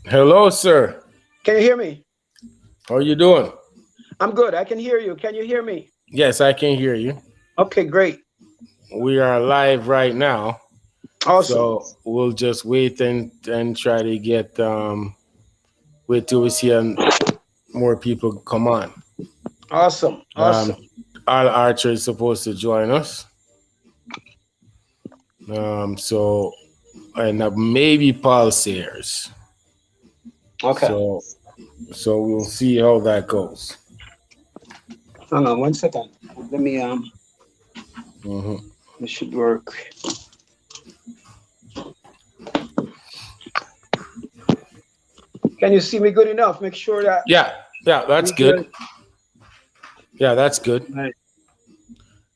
Hello, sir. Can you hear me? How are you doing? I'm good. I can hear you. Can you hear me? Yes, I can hear you. Okay, great. We are live right now, Awesome. so we'll just wait and try to get wait till we see more people come on. Awesome. Um, Awesome. Al Archer is supposed to join us, so and maybe Paul Sayers. Okay. So we'll see how that goes. Hang on 1 second. Let me hmm it should work. Can you see me good enough? Make sure that Yeah, yeah, that's we good. good. Yeah, that's good. Right.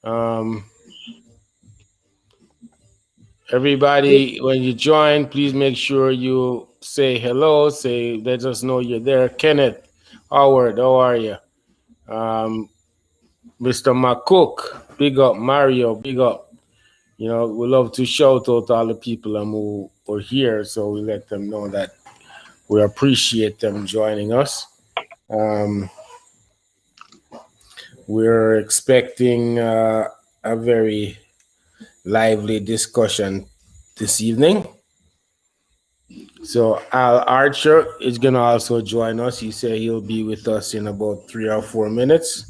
Um, Everybody, when you join, please make sure you say hello. Say, let us know you're there. Kenneth, Howard, how are you? Um, Mr. McCook, big up. Mario, big up. We love to shout out all the people who are here, so we let them know that we appreciate them joining us. Um, we're expecting a very lively discussion this evening. So Al Archer is gonna also join us. He said he'll be with us in about 3 or 4 minutes.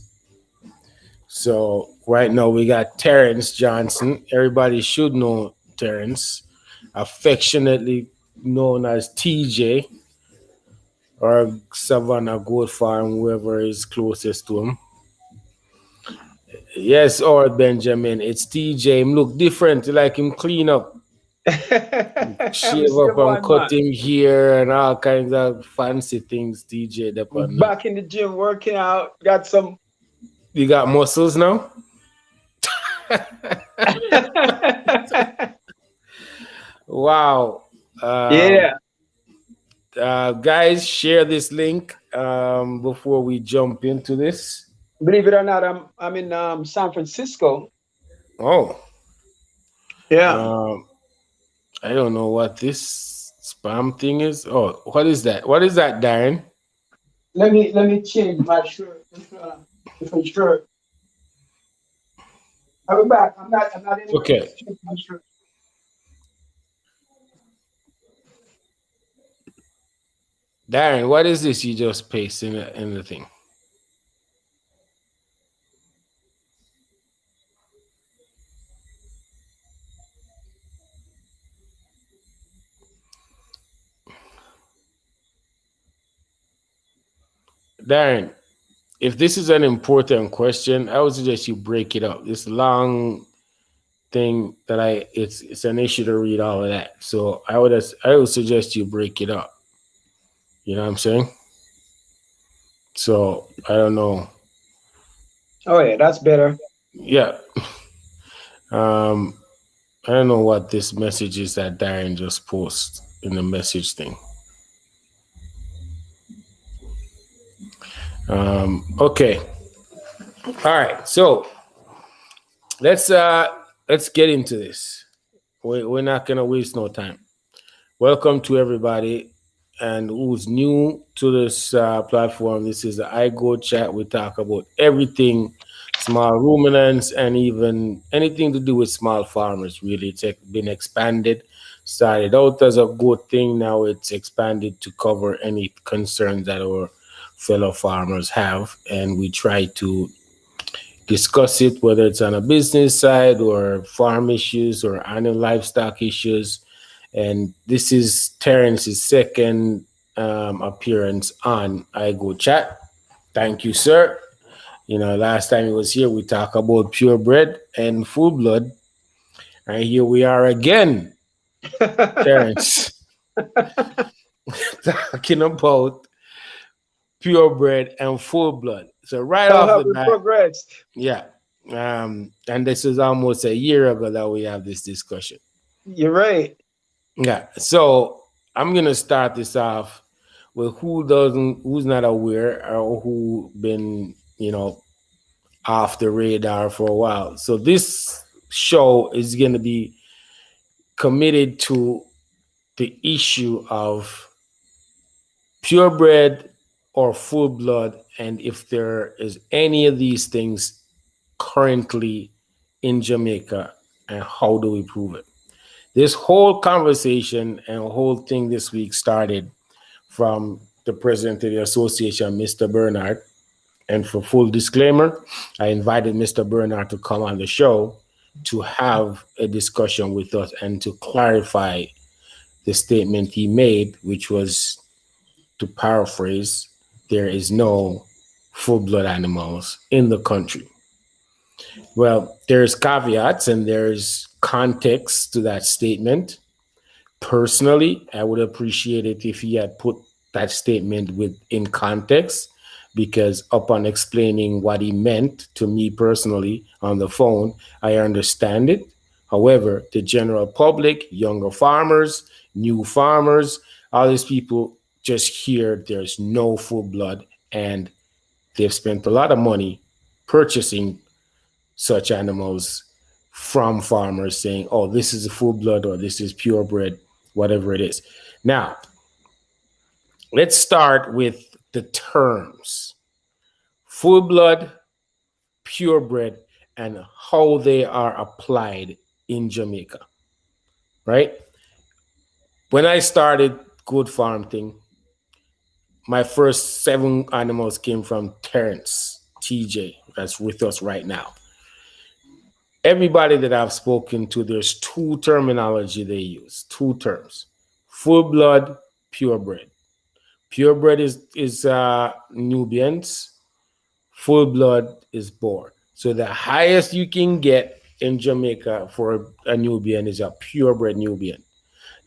So right now we got Terrence Johnson. Everybody should know Terrence, affectionately known as TJ or Savannah Goat Farm, whoever is closest to him. Yes, or Benjamin. It's TJ. Him look different. Like him clean up, I'm the shave same up and one, cut man. him here and all kinds of fancy things. TJ, I'm depend. back in the gym working out. Got some. You got muscles now? Wow. Um, Yeah. Guys, share this link before we jump into this. Believe it or not, I'm in San Francisco. Oh, Yeah. um, I don't know what this spam thing is. Oh, what is that? What is that, Darren? Let me change my shirt. Different shirt. I'll be back. I'm not anywhere. Okay. Just change my shirt. Darren, what is this you just paste in the thing? Darren, if this is an important question, I would suggest you break it up. This long thing that it's an issue to read all of that. So I would suggest you break it up. You know what I'm saying? So I don't know. Oh yeah, that's better. Yeah. Um I don't know what this message is that Darren just posted in the message thing. Okay. All right. So let's get into this. We're not gonna waste no time. Welcome to everybody and who's new to this platform. This is the iGoat chat. We talk about everything small ruminants and even anything to do with small farmers. Really, it's been expanded. Started out as a goat thing. Now it's expanded to cover any concerns that our fellow farmers have, and we try to discuss it, whether it's on a business side or farm issues or animal livestock issues. And this is Terrence's second appearance on I Go Chat. Thank you, sir. Last time he was here, we talked about purebred and full blood. And here we are again, Terrence, talking about purebred and full blood. So right How off have the we bat, progressed? yeah. And this is almost a year ago that we have this discussion. You're right. Yeah. So I'm gonna start this off with who's not aware or who been, off the radar for a while. So this show is gonna be committed to the issue of purebred or full blood, and if there is any of these things currently in Jamaica, and how do we prove it? This whole conversation and whole thing this week started from the president of the association, Mr. Bernard. And for full disclaimer, I invited Mr. Bernard to come on the show to have a discussion with us and to clarify the statement he made, which was, to paraphrase, there is no full blood animals in the country. Well, there's caveats and there's context to that statement. Personally, I would appreciate it if he had put that statement in context, because upon explaining what he meant to me personally on the phone, I understand it. However, the general public, younger farmers, new farmers, all these people just hear there's no full blood, and they've spent a lot of money purchasing such animals from farmers saying, oh, this is a full blood or this is purebred, whatever it is. Now, let's start with the terms full blood, purebred, and how they are applied in Jamaica, right? When I started Good Farm thing, my first 7 animals came from Terrence TJ, that's with us right now. Everybody that I've spoken to, there's 2 terminology they use, 2 terms: full blood, purebred. Purebred is Nubians. Full blood is Boer. So the highest you can get in Jamaica for a Nubian is a purebred Nubian.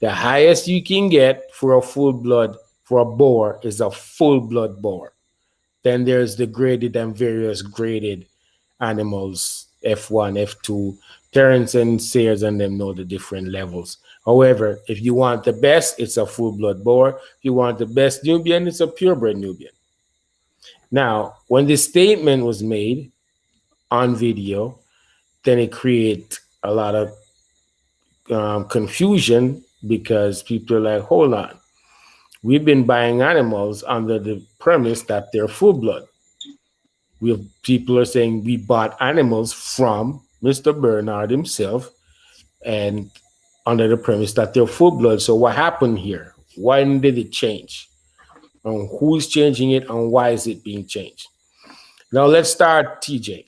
The highest you can get for a full blood for a Boer is a full blood Boer. Then there's the graded and various graded animals, F1, F2. Terrence and Sayers and them know the different levels. However, if you want the best, it's a full blood Boer. If you want the best Nubian, it's a purebred Nubian. Now, when this statement was made on video, then it created a lot of confusion, because people are like, hold on, we've been buying animals under the premise that they're full blood. People are saying we bought animals from Mr. Bernard himself and under the premise that they're full blood. So what happened here? Why did it change? And who's changing it and why is it being changed? Now let's start, TJ.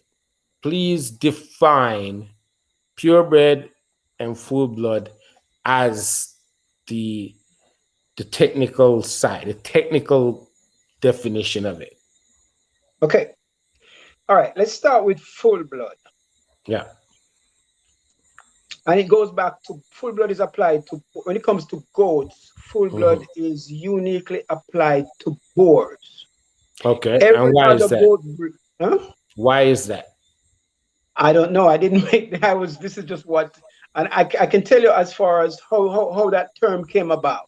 Please define purebred and full blood as the technical side, the technical definition of it. Okay. All right. Let's start with full blood. Yeah. And it goes back to full blood is applied to, when it comes to goats, full blood is uniquely applied to boars. Okay. Every And why other is that? goat huh? Why is that? I don't know. I didn't make that. This is just what, and I can tell you as far as how that term came about.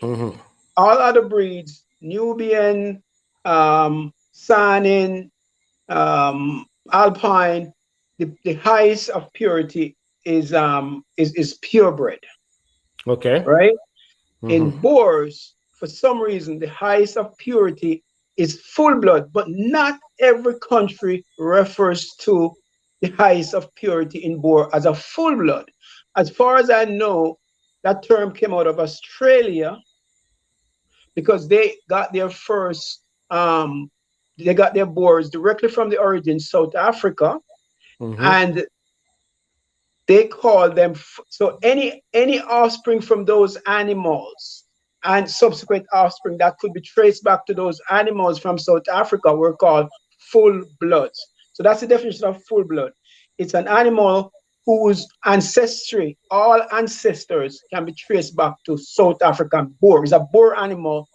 All other breeds, Nubian, Saanen, Alpine, the highest of purity is purebred. Okay. Right? In boars, for some reason, the highest of purity is full blood, but not every country refers to the highest of purity in boar as a full blood. As far as I know, that term came out of Australia because they got their first, they got their boars directly from the origin, South Africa, and they call them, so any offspring from those animals and subsequent offspring that could be traced back to those animals from South Africa were called full bloods. So that's the definition of full blood. It's an animal whose ancestry, all ancestors, can be traced back to South African boar. It's a boar animal.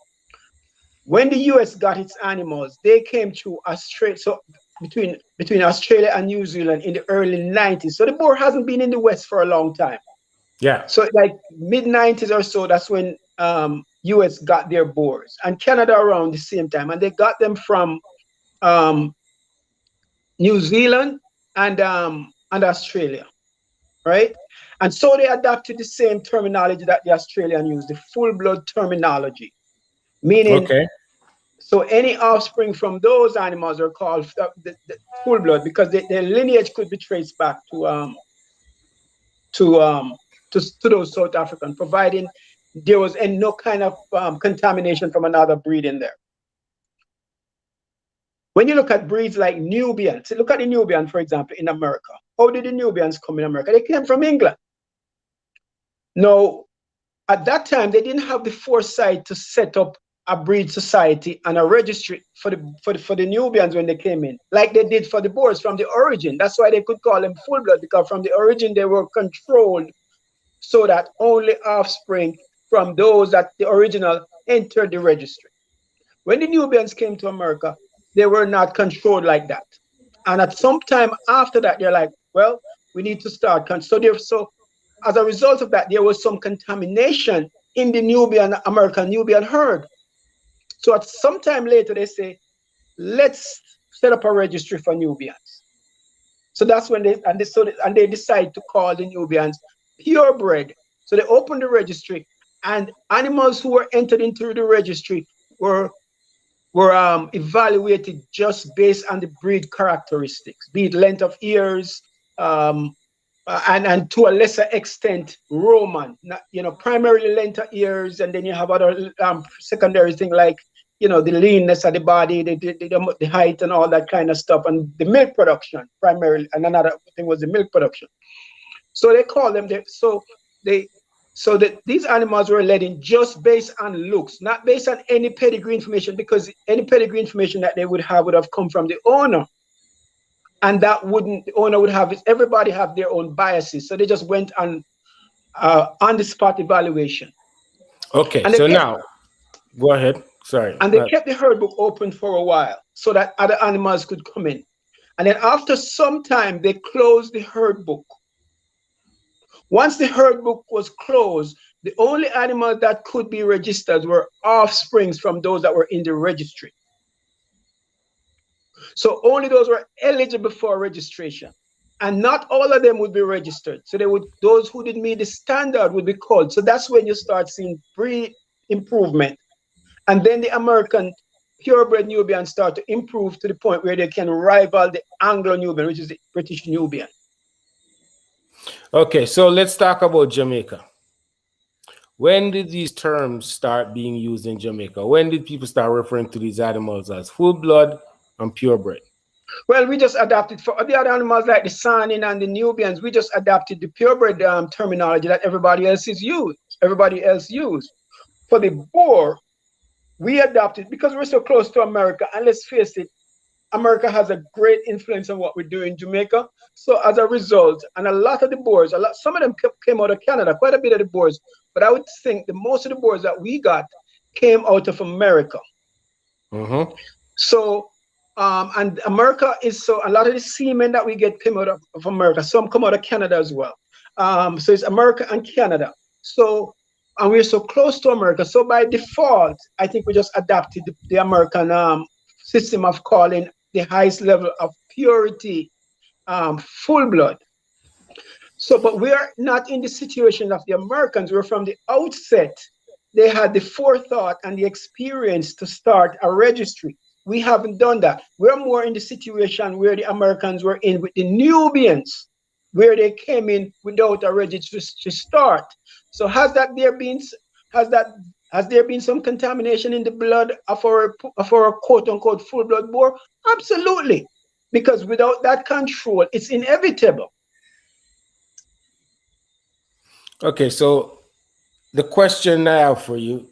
When the US got its animals, they came to Australia. So between Australia and New Zealand in the early 90s. So the boar hasn't been in the West for a long time. Yeah. So like mid 90s or so, that's when US got their boars, and Canada around the same time. And they got them from New Zealand and Australia, right? And so they adopted the same terminology that the Australian used, the full blood terminology, meaning Okay. so any offspring from those animals are called the full blood because their lineage could be traced back to um to those South African, providing there was and no kind of contamination from another breed in there. When you look at breeds like Nubians, look at the Nubian, for example, in America. How did the Nubians come in America? They came from England. Now, at that time, they didn't have the foresight to set up a breed society and a registry for the Nubians when they came in, like they did for the Boers from the origin. That's why they could call them full blood, because from the origin they were controlled so that only offspring from those that the original entered the registry. When the Nubians came to America, they were not controlled like that. And at some time after that, they're like, well, we need to start. So as a result of that, there was some contamination in the American Nubian herd. So at some time later, they say, let's set up a registry for Nubians. So that's when they decide to call the Nubians purebred. So they opened the registry, and animals who were entered into the registry were evaluated just based on the breed characteristics, be it length of ears, and to a lesser extent Roman, primarily length of ears, and then you have other secondary things like the leanness of the body, the height, and all that kind of stuff, and the milk production primarily, and another thing was the milk production. So they call them so that these animals were led in just based on looks, not based on any pedigree information, because any pedigree information that they would have come from the owner. And the owner would have, everybody have their own biases. So they just went on the spot evaluation. Okay. And So now, go ahead. Sorry. And they kept the herd book open for a while so that other animals could come in. And then after some time, they closed the herd book. Once the herd book was closed, the only animals that could be registered were offsprings from those that were in the registry. So only those were eligible for registration. And not all of them would be registered. So those who didn't meet the standard would be called. So that's when you start seeing breed improvement. And then the American purebred Nubians start to improve to the point where they can rival the Anglo-Nubian, which is the British Nubian. Okay, so let's talk about Jamaica. When did these terms start being used in Jamaica? When did people start referring to these animals as full blood and purebred? Well, we just adapted for the other animals like the Sanin and the Nubians. We just adapted the purebred terminology that everybody else used. For the Boer, we adapted because we're so close to America. And let's face it, America has a great influence on what we do in Jamaica. So as a result, and a lot of the Boers, some of them came out of Canada, quite a bit of the Boers, but I would think the most of the Boers that we got came out of America. Mm-hmm. So, and America is, so a lot of the semen that we get came out of America. Some come out of Canada as well. So it's America and Canada. So, and we're so close to America. So by default, I think we just adapted the American system of calling the highest level of purity full blood. So, but we are not in the situation of the Americans, where from the outset, they had the forethought and the experience to start a registry. We haven't done that. We're more in the situation where the Americans were in with the Nubians, where they came in without a registry to start. So has there been some contamination in the blood of our quote unquote full blood Boer? Absolutely. Because without that control, it's inevitable. Okay, so the question I have for you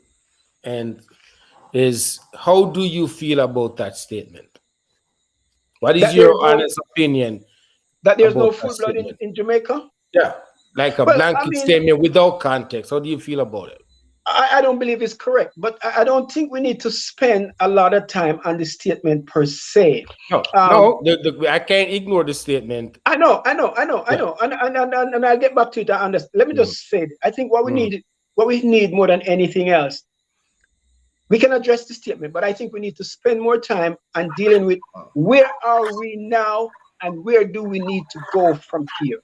is, how do you feel about that statement? What is your honest opinion that there's no full blood in Jamaica? Yeah, like a blanket statement without context. How do you feel about it? I don't believe it's correct, but I don't think we need to spend a lot of time on the statement per se. No, I can't ignore the statement. I know, and I'll get back to it. Let me just say, I think what we need more than anything else, we can address the statement, but I think we need to spend more time on dealing with where are we now and where do we need to go from here.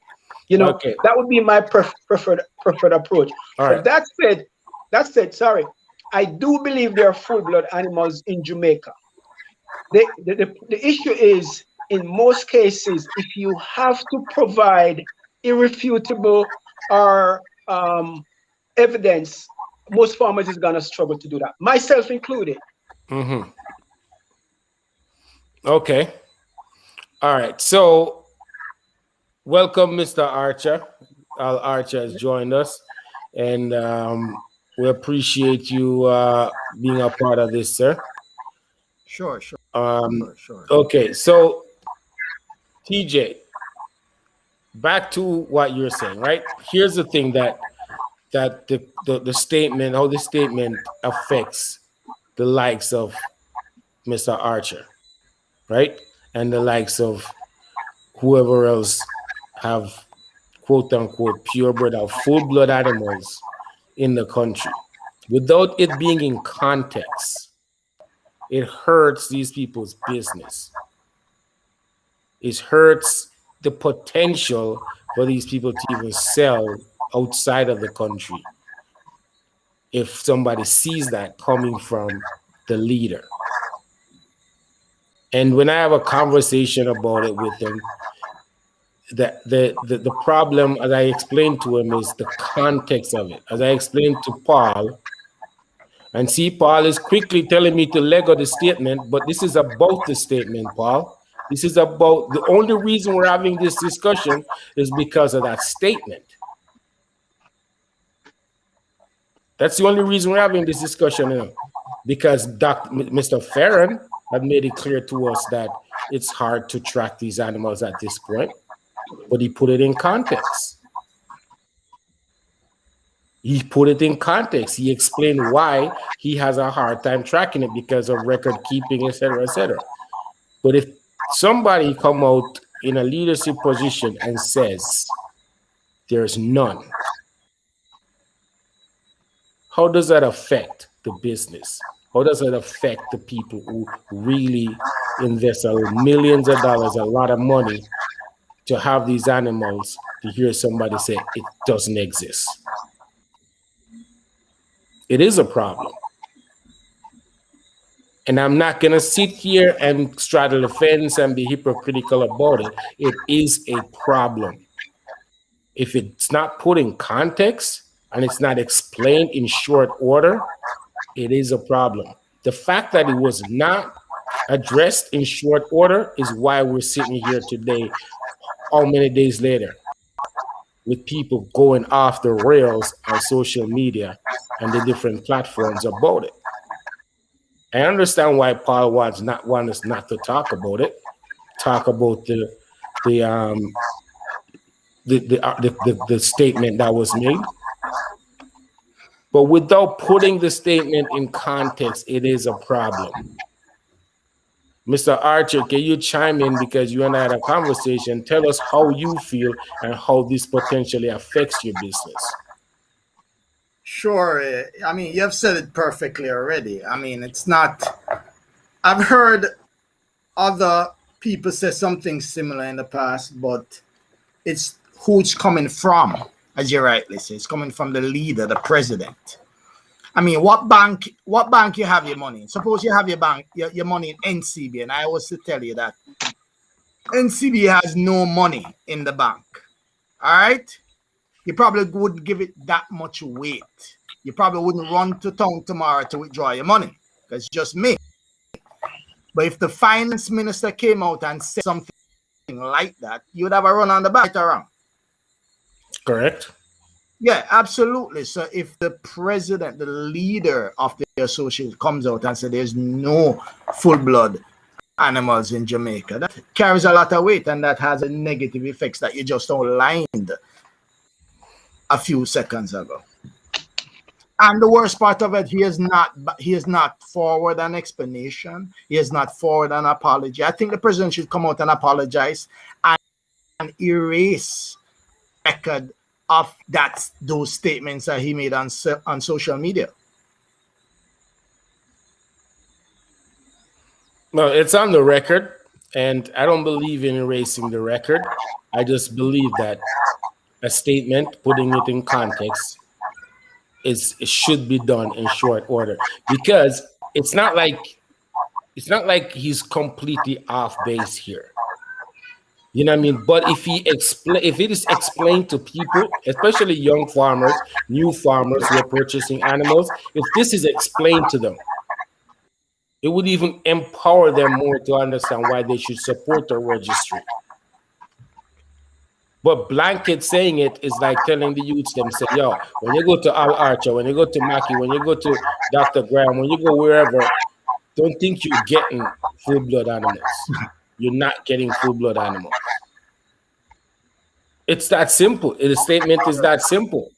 That would be my preferred approach. All right. That said, sorry. I do believe there are full-blood animals in Jamaica. The issue is, in most cases, if you have to provide irrefutable or evidence, most farmers is gonna struggle to do that, myself included. Mm-hmm. Okay. All right. So welcome, Mr. Archer. Al Archer has joined us, and we appreciate you being a part of this, sir. Sure, sure, Um, sure. okay, so TJ, back to what you're saying, right? Here's the thing that the statement, how the statement affects the likes of Mr. Archer, right? And the likes of whoever else have quote unquote purebred or full blood animals in the country. Without it being in context, it hurts these people's business. It hurts the potential for these people to even sell outside of the country if somebody sees that coming from the leader. And when I have a conversation about it with them, the problem, as I explained to him, is the context of it. As I explained to Paul, and see, Paul is quickly telling me to let go the statement, but this is about the statement, Paul. This is about the only reason we're having this discussion is because of that statement. That's the only reason we're having this discussion, because Mr. Farron had made it clear to us that it's hard to track these animals at this point, but he put it in context. He put it in context. He explained why he has a hard time tracking it because of record keeping, etc., etc. But if somebody come out in a leadership position and says there's none, how does that affect the business? How does it affect the people who really invest millions of dollars, a lot of money to have these animals, to hear somebody say it doesn't exist? It is a problem. And I'm not going to sit here and straddle the fence and be hypocritical about it. It is a problem. If it's not put in context and it's not explained in short order, it is a problem. The fact that it was not addressed in short order is why we're sitting here today, how many days later, with people going off the rails on social media and the different platforms about it. I understand why Paul wants us not to talk about it. Talk about the statement that was made, but without putting the statement in context, it is a problem. Mr. Archer, can you chime in, because you and I had a conversation? Tell us how you feel and how this potentially affects your business. Sure. I mean, you've said it perfectly already. I mean, it's not. I've heard other people say something similar in the past, but it's who it's coming from, as you rightly say. It's coming from the leader, the president. I mean, what bank you have your money in? Suppose you have your money in NCB, and I always tell you that NCB has no money in the bank. All right? You probably wouldn't give it that much weight. You probably wouldn't run to town tomorrow to withdraw your money, because it's just me. But if the finance minister came out and said something like that, you would have a run on the back around. Correct. Yeah, absolutely. So if the president, the leader of the association, comes out and says there's no full-blood animals in Jamaica, that carries a lot of weight, and that has a negative effects that you just outlined a few seconds ago. And the worst part of it, he is not forward an explanation. He is not forward an apology. I think the president should come out and apologize and erase record of those statements that he made on social media. No, it's on the record, and I don't believe in erasing the record. I just believe that a statement, putting it in context, it should be done in short order, because it's not like he's completely off base here. You know what I mean? But if it is explained to people, especially young farmers, new farmers who are purchasing animals, if this is explained to them, it would even empower them more to understand why they should support the registry. But blanket saying it is like telling the youths them, say, yo, when you go to Al Archer, when you go to Mackie, when you go to Dr. Graham, when you go wherever, don't think you're getting full blood animals. You're not getting full blood animals. It's that simple. The statement is that simple.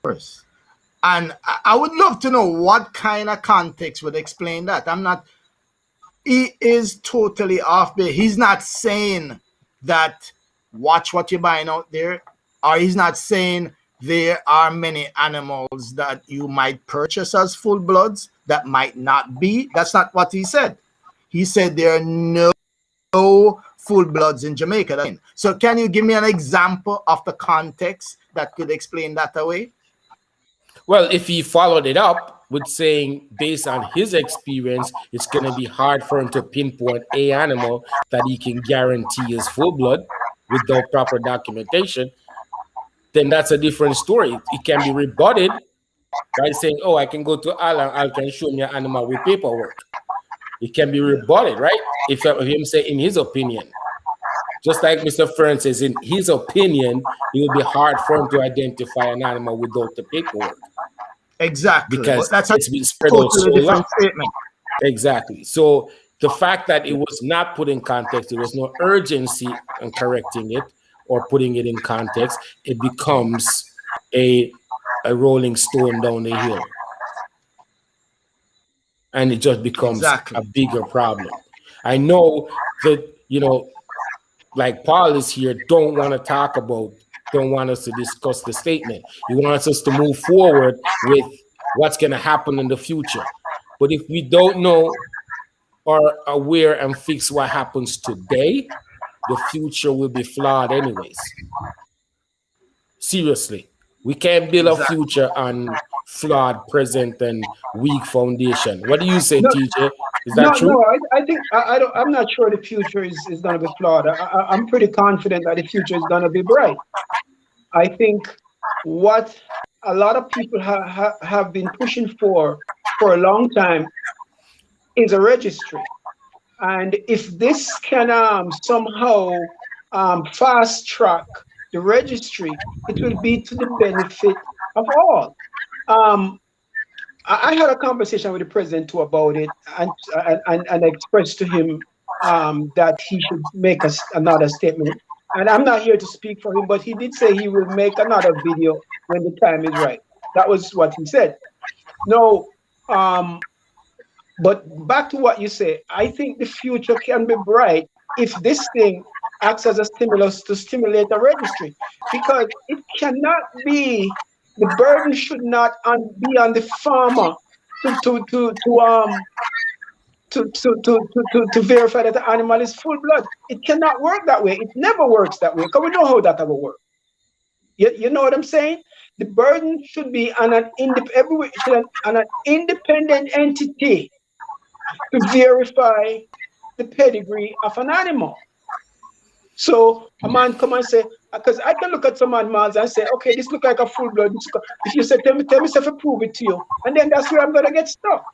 Course. And I would love to know what kind of context would explain that. He is totally off base. He's not saying that watch what you're buying out there, or he's not saying there are many animals that you might purchase as full bloods that might not be. That's not what he said. He said there are no full bloods in Jamaica. So can you give me an example of the context that could explain that away? Well, if he followed it up with saying, based on his experience, it's going to be hard for him to pinpoint a animal that he can guarantee is full blood without proper documentation, then that's a different story. It can be rebutted by saying, oh, I can go to Al and Al can show me an animal with paperwork. It can be rebutted, right? If him say in his opinion. Just like Mr. Fern says, in his opinion, it will be hard for him to identify an animal without the paperwork. Exactly. Because that's it's been spread out so long. Statement. Exactly. So the fact that it was not put in context, there was no urgency in correcting it or putting it in context, it becomes a rolling stone down the hill. And it just becomes a bigger problem. I know that, like Paul is here, don't want us to discuss the statement. He wants us to move forward with what's going to happen in the future. But if we don't know or aware and fix what happens today, the future will be flawed anyways. Seriously, we can't build a future on flawed present and weak foundation. What do you say, TJ? Is that true? No, I think I'm not sure the future is going to be flawed. I'm pretty confident that the future is going to be bright. I think what a lot of people have been pushing for a long time is a registry. And if this can somehow fast track the registry, it will be to the benefit of all. I had a conversation with the president too about it, and I expressed to him that he should make another statement. And I'm not here to speak for him, but he did say he will make another video when the time is right. That was what he said. No, but back to what you say, I think the future can be bright if this thing acts as a stimulus to stimulate a registry, because it cannot be. The burden should not be on the farmer to verify that the animal is full blood. It cannot work that way. It never works that way, because we know how that will work. You know what I'm saying? The burden should be on an independent entity to verify the pedigree of an animal. So a man come and say, because I can look at some animals and say, okay, this look like a full blood. If you say, tell me if I prove it to you, and then that's where I'm gonna get stuck.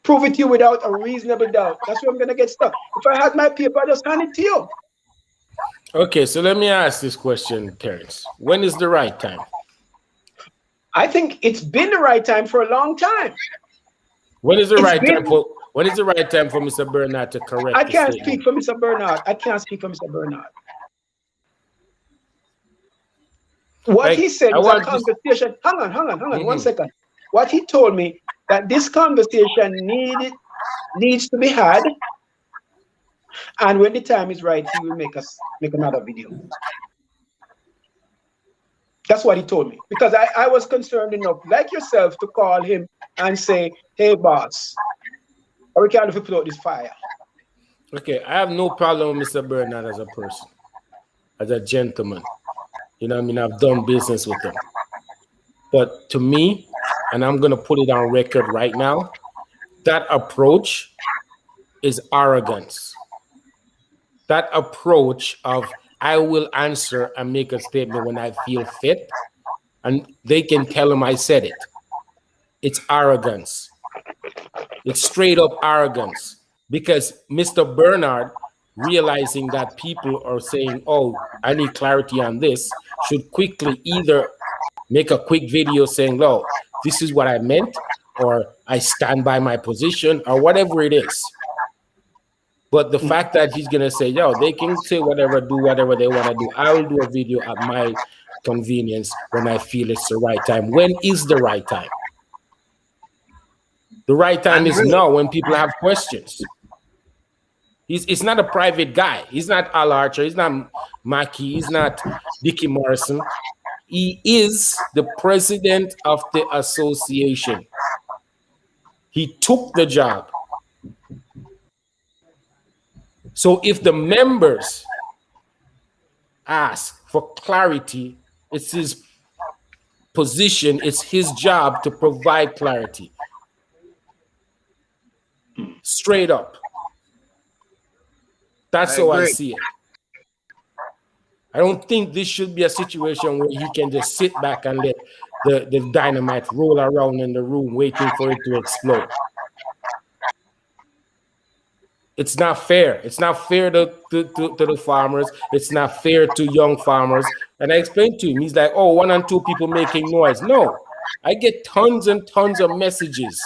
Prove it to you without a reasonable doubt. That's where I'm gonna get stuck. If I had my paper, I just hand it to you. Okay, so let me ask this question, Terrence. When is the right time? I think it's been the right time for a long time. When is the right time for Mr. Bernard to correct? I can't speak for Mr. Bernard. What he said was a conversation. Hang on, 1 second. What he told me, that this conversation needs to be had, and when the time is right, he will make another video. That's what he told me, because I was concerned enough, like yourself, to call him and say, hey, boss, we can't put out this fire. Okay, I have no problem with Mr. Bernard as a person, as a gentleman. You know what I mean? I've done business with them. But to me, and I'm going to put it on record right now, that approach is arrogance. That approach of I will answer and make a statement when I feel fit, and they can tell them I said it. It's arrogance. It's straight up arrogance. Because Mr. Bernard, realizing that people are saying, oh, I need clarity on this, should quickly either make a quick video saying, no, this is what I meant, or I stand by my position, or whatever it is. But the fact that he's going to say, yo, they can say whatever, do whatever they want to do. I will do a video at my convenience when I feel it's the right time. When is the right time? The right time is now when people have questions. It's not a private guy. He's not Al Archer. He's not Mackie. He's not Dickie Morrison. He is the president of the association. He took the job. So if the members ask for clarity, it's his position, it's his job to provide clarity. Straight up. That's how I see it. I don't think this should be a situation where he can just sit back and let the dynamite roll around in the room waiting for it to explode. It's not fair. It's not fair to the farmers. It's not fair to young farmers. And I explained to him, he's like, oh, 1 and 2 people making noise. No, I get tons and tons of messages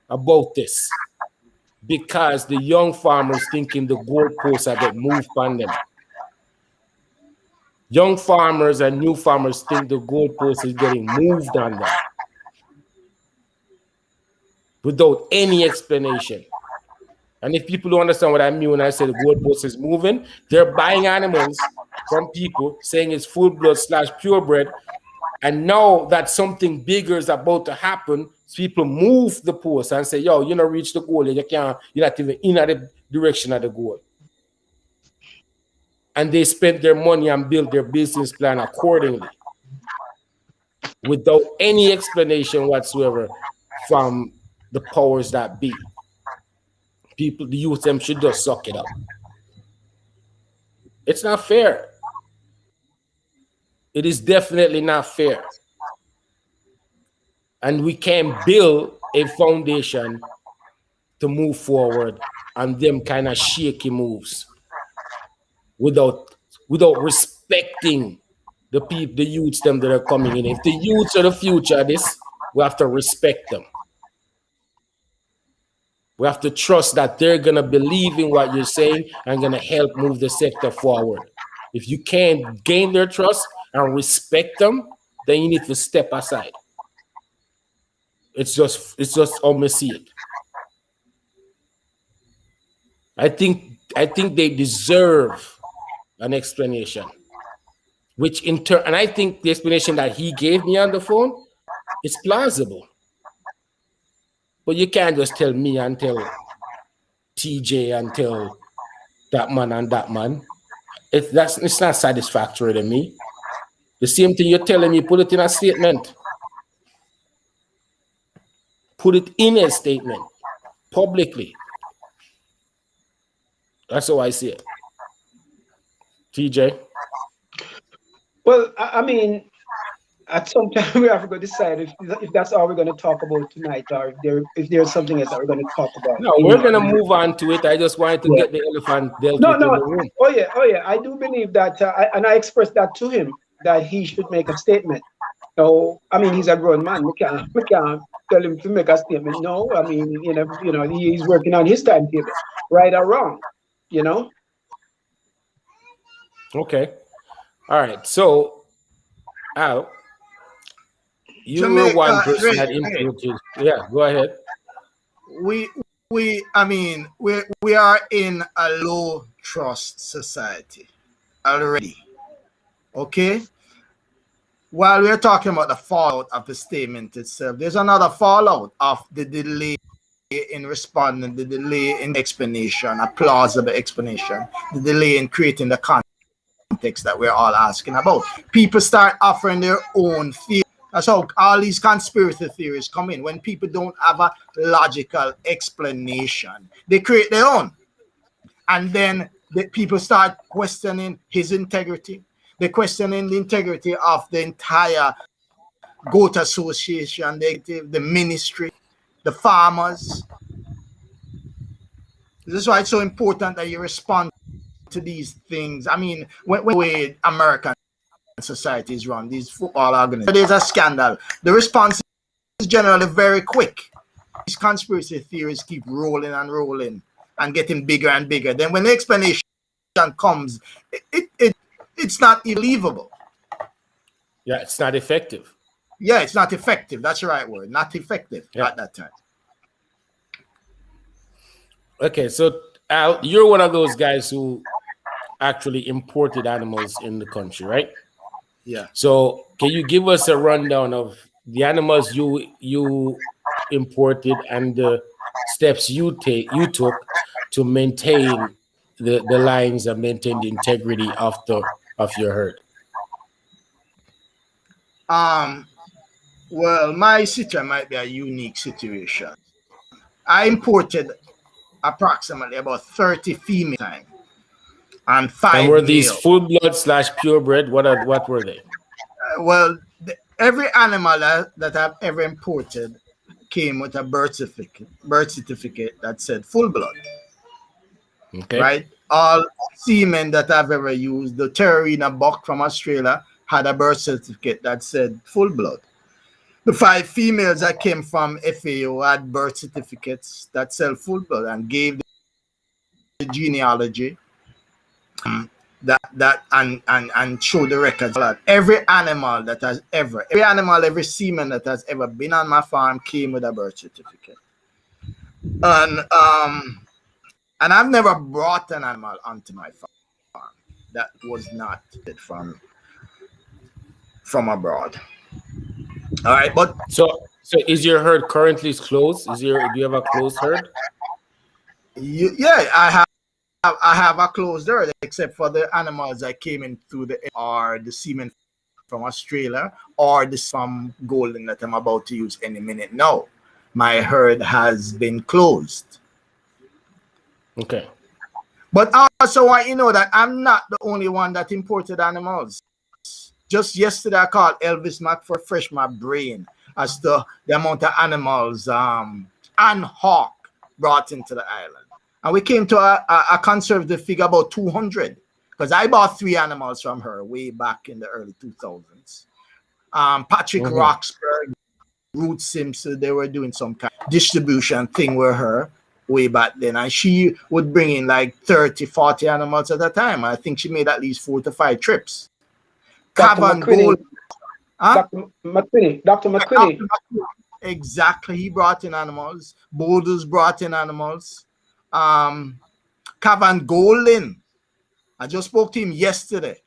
about this because the young farmers thinking the goalposts are getting moved on them. Young farmers and new farmers think the goalpost is getting moved on them without any explanation. And if people don't understand what I mean when I say the goalpost is moving, they're buying animals from people saying it's full blood / purebred. And now that something bigger is about to happen, people move the post and say, yo, you don't reach the goal. You're not even in the direction of the goal. And they spent their money and built their business plan accordingly without any explanation whatsoever from the powers that be. People, the youth, them should just suck it up. It's not fair. It is definitely not fair. And we can't build a foundation to move forward on them kind of shaky moves without respecting the people, the youths them that are coming in. If the youths are the future of this, we have to respect them. We have to trust that they're going to believe in what you're saying and going to help move the sector forward. If you can't gain their trust and respect them, then you need to step aside. It's just how we see it. I think they deserve an explanation, which in turn, and I think the explanation that he gave me on the phone is plausible. But you can't just tell me and tell TJ and tell that man and that man. It's not satisfactory to me. The same thing you're telling me, put it in a statement. Put it in a statement publicly. That's how I see it. TJ? Well, I mean, at some time we have to decide if that's all we're going to talk about tonight, or if there's something else that we're going to talk about. No, we're going to move on to it. I just wanted to get the elephant dealt with in the room. Oh yeah. I do believe that, and I expressed that to him, that he should make a statement. So, I mean, he's a grown man. We can't tell him to make a statement. No, I mean, you know, he's working on his timetable, right or wrong, you know. Okay. All right. So, Al, you Jamaica, were one person that influenced. Yeah, go ahead. I mean, we are in a low trust society already. Okay? While we're talking about the fallout of the statement itself, there's another fallout of the delay in responding, the delay in explanation, a plausible explanation, the delay in creating the content. context that we're all asking about. People start offering their own theory. That's how all these conspiracy theories come in. When people don't have a logical explanation, they create their own. And then the people start questioning his integrity. They're questioning the integrity of the entire goat association, the ministry, the farmers. This is why it's so important that you respond to these things. I mean, when the way American society is run, these football organizations, there's a scandal. The response is generally very quick. These conspiracy theories keep rolling and rolling and getting bigger and bigger. Then when the explanation comes, it's not believable. Yeah, it's not effective. Yeah, it's not effective. That's the right word. Not effective at that time. Okay, so Al, you're one of those guys who actually imported animals in the country, right? Yeah. So can you give us a rundown of the animals you imported and the steps you took to maintain the lines and maintain the integrity of your herd? Well, my situation might be a unique situation. I imported approximately about 30 female time and 5 and were male. these full blood / purebred? What were they? Well, every animal that I've ever imported came with a birth certificate that said full blood. Okay. Right? All semen that I've ever used, the Terrina buck from Australia had a birth certificate that said full blood. The 5 females that came from FAO had birth certificates that said full blood and gave the genealogy and show the records. Every animal, every semen that has ever been on my farm came with a birth certificate. And I've never brought an animal onto my farm that was not from abroad. All right, but so is your herd currently closed? Do you have a closed herd? Yeah, I have a closed herd, except for the animals that came in through the semen from Australia or the some golden that I'm about to use any minute now. My herd has been closed. Okay. But I also want you to know that I'm not the only one that imported animals. Just yesterday, I called Elvis Mack for fresh my brain as to the amount of animals and hawk brought into the island. And we came to a conservative figure about 200 because I bought 3 animals from her way back in the early 2000s. Patrick Roxburgh, Ruth Simpson, they were doing some kind of distribution thing with her way back then. And she would bring in like 30, 40 animals at a time. I think she made at least 4 to 5 trips. Dr. McQuinney. Exactly. He brought in animals. Boulders brought in animals. Cavan Golden. I just spoke to him yesterday.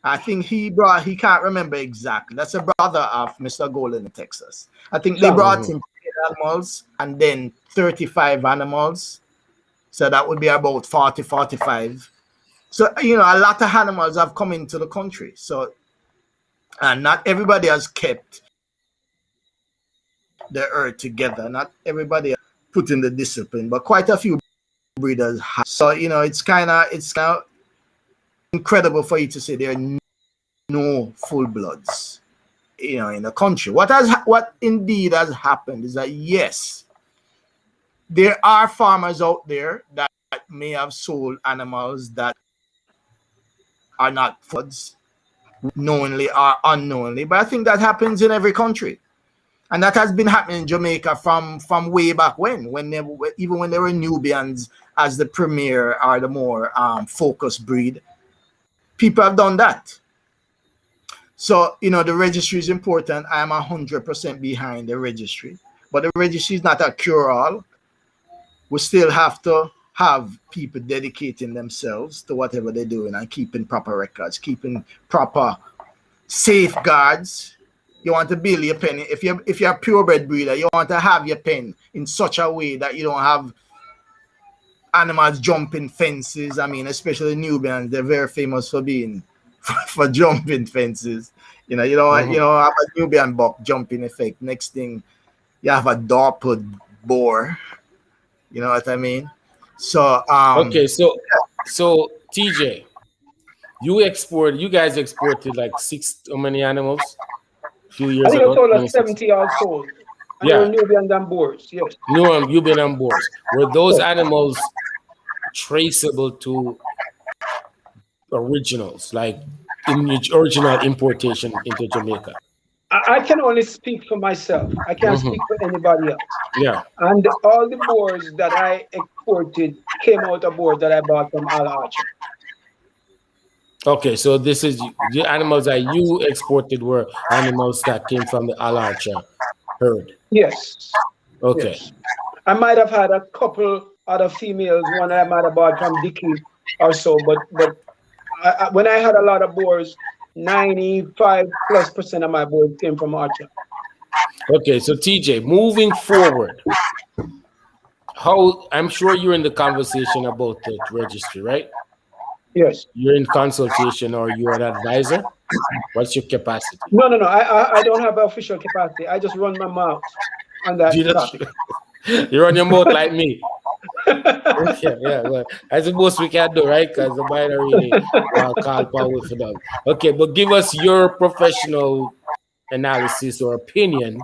I think he can't remember exactly. That's a brother of Mr. Golden in Texas. I think they brought him 10 animals and then 35 animals. So that would be about 40, 45. So, a lot of animals have come into the country. So, and not everybody has kept the herd together. Not everybody has put in the discipline, but quite a few breeders have. So, it's kind of incredible for you to say there are no full bloods, in the country. What indeed has happened is that, yes, there are farmers out there that may have sold animals that are not floods, knowingly or unknowingly, but I think that happens in every country, and that has been happening in Jamaica from way back when even when they were Nubians as the premier or the more focused breed. People have done that. So the registry is important. I am 100% behind the registry, but the registry is not a cure-all. We still have to have people dedicating themselves to whatever they're doing and keeping proper records, keeping proper safeguards. You want to build your pen. If you're a purebred breeder, you want to have your pen in such a way that you don't have animals jumping fences. I mean, especially Nubians, they're very famous for being for jumping fences. You don't want, have a Nubian buck jumping effect. Next thing, you have a dappled boar. You know what I mean? So Okay, so TJ, you guys exported like how many animals a few I years think I ago? told us 26. 70 all told. And they were Yeah, Nubian and Boers, yes. no, you've been on boards. Were those animals traceable to originals, like in original importation into Jamaica? I can only speak for myself. I can't Hmm. speak for anybody else. Yeah. And all the boars that I exported came out of boars that I bought from Al Archer. Okay, so this is the animals that you exported were animals that came from the Alarcha herd. Yes, Okay. yes. I might have had a couple other females, one I might have bought from Dicky or so, but when I had a lot of boars, 95+% of my boars came from Archer. Okay, so TJ, moving forward, how I'm sure you're in the conversation about the registry, right? Yes. You're in consultation or you're an advisor? What's your capacity? No. I don't have official capacity. I just run my mouth on that You just topic. you're on your mouth like me. Yeah. Well, I suppose we can do, right? Because the minor really call power for them. Okay, but give us your professional analysis or opinion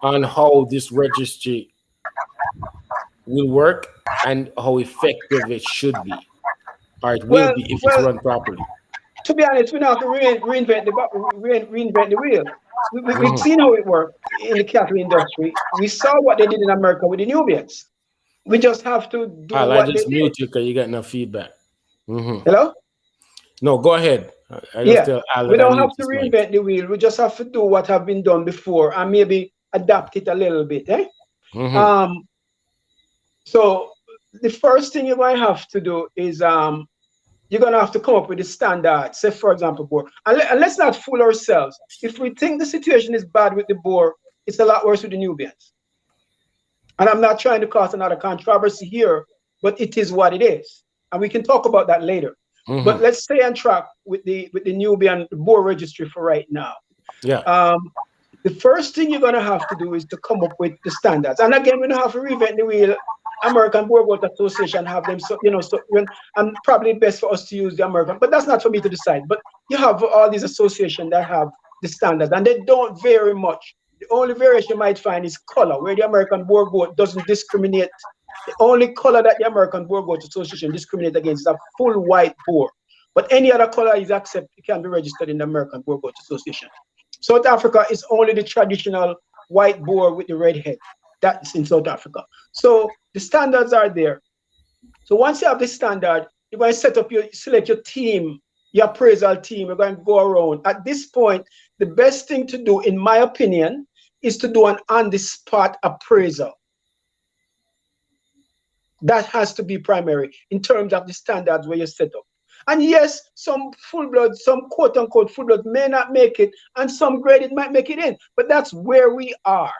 on how this registry will work and how effective it should be, or it will Well, be if it's well, run properly. to be honest, we don't have to reinvent the wheel. We've Mhm. seen how it worked in the cattle industry. We saw what they did in America with the Nubians. We just have to do I what they just did. mute you because you got no feedback. Hello? No, go ahead. I just Yeah. tell Al We that I don't mute have to this mic. reinvent the wheel. We just have to do what have been done before and maybe adapt it a little bit. Eh? Hmm. Um, so the first thing you might have to do is you're gonna have to come up with a standard. Say, for example, board. And let's not fool ourselves. If we think the situation is bad with the boar, it's a lot worse with the Nubians. And I'm not trying to cause another controversy here, but it is what it is. And we can talk about that later. But Hmm. let's stay on track with the Nubian boar registry for right now. Yeah. Um, the first thing you're gonna have to do is to come up with the standards. And again, we don't have to reinvent the wheel. American Board Association have them, so and probably best for us to use the American, but that's not for me to decide. But you have all these associations that have the standards, and they don't vary much. The only variation you might find is color, where the American Board doesn't discriminate. The only color that the American Board Association discriminates against is a full white boar. But any other color is accepted, it can be registered in the American Board Association. South Africa is only the traditional white boar with the red head. That's in South Africa. So the standards are there. So once you have the standard, you're going to select your team, your appraisal team. You're going to go around. At this point, the best thing to do, in my opinion, is to do an on-the-spot appraisal. That has to be primary in terms of the standards where you set up. And yes, some full blood, some quote unquote full blood may not make it, and some graded might make it in. But that's where we are.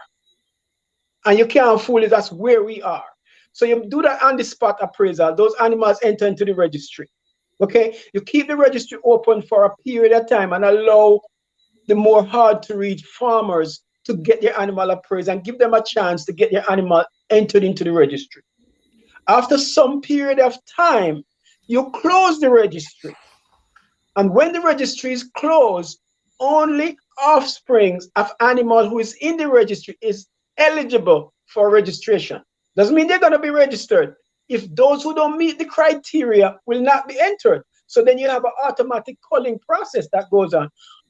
And you can't fool it, that's where we are. So you do that on the spot appraisal, those animals enter into the registry. Okay? You keep the registry open for a period of time and allow the more hard to reach farmers to get their animal appraised and give them a chance to get their animal entered into the registry. After some period of time, you close the registry. And when the registry is closed, only offsprings of animal who is in the registry is eligible for registration. Doesn't mean they're going to be registered. If those who don't meet the criteria will not be entered. So then you have an automatic culling process that goes on.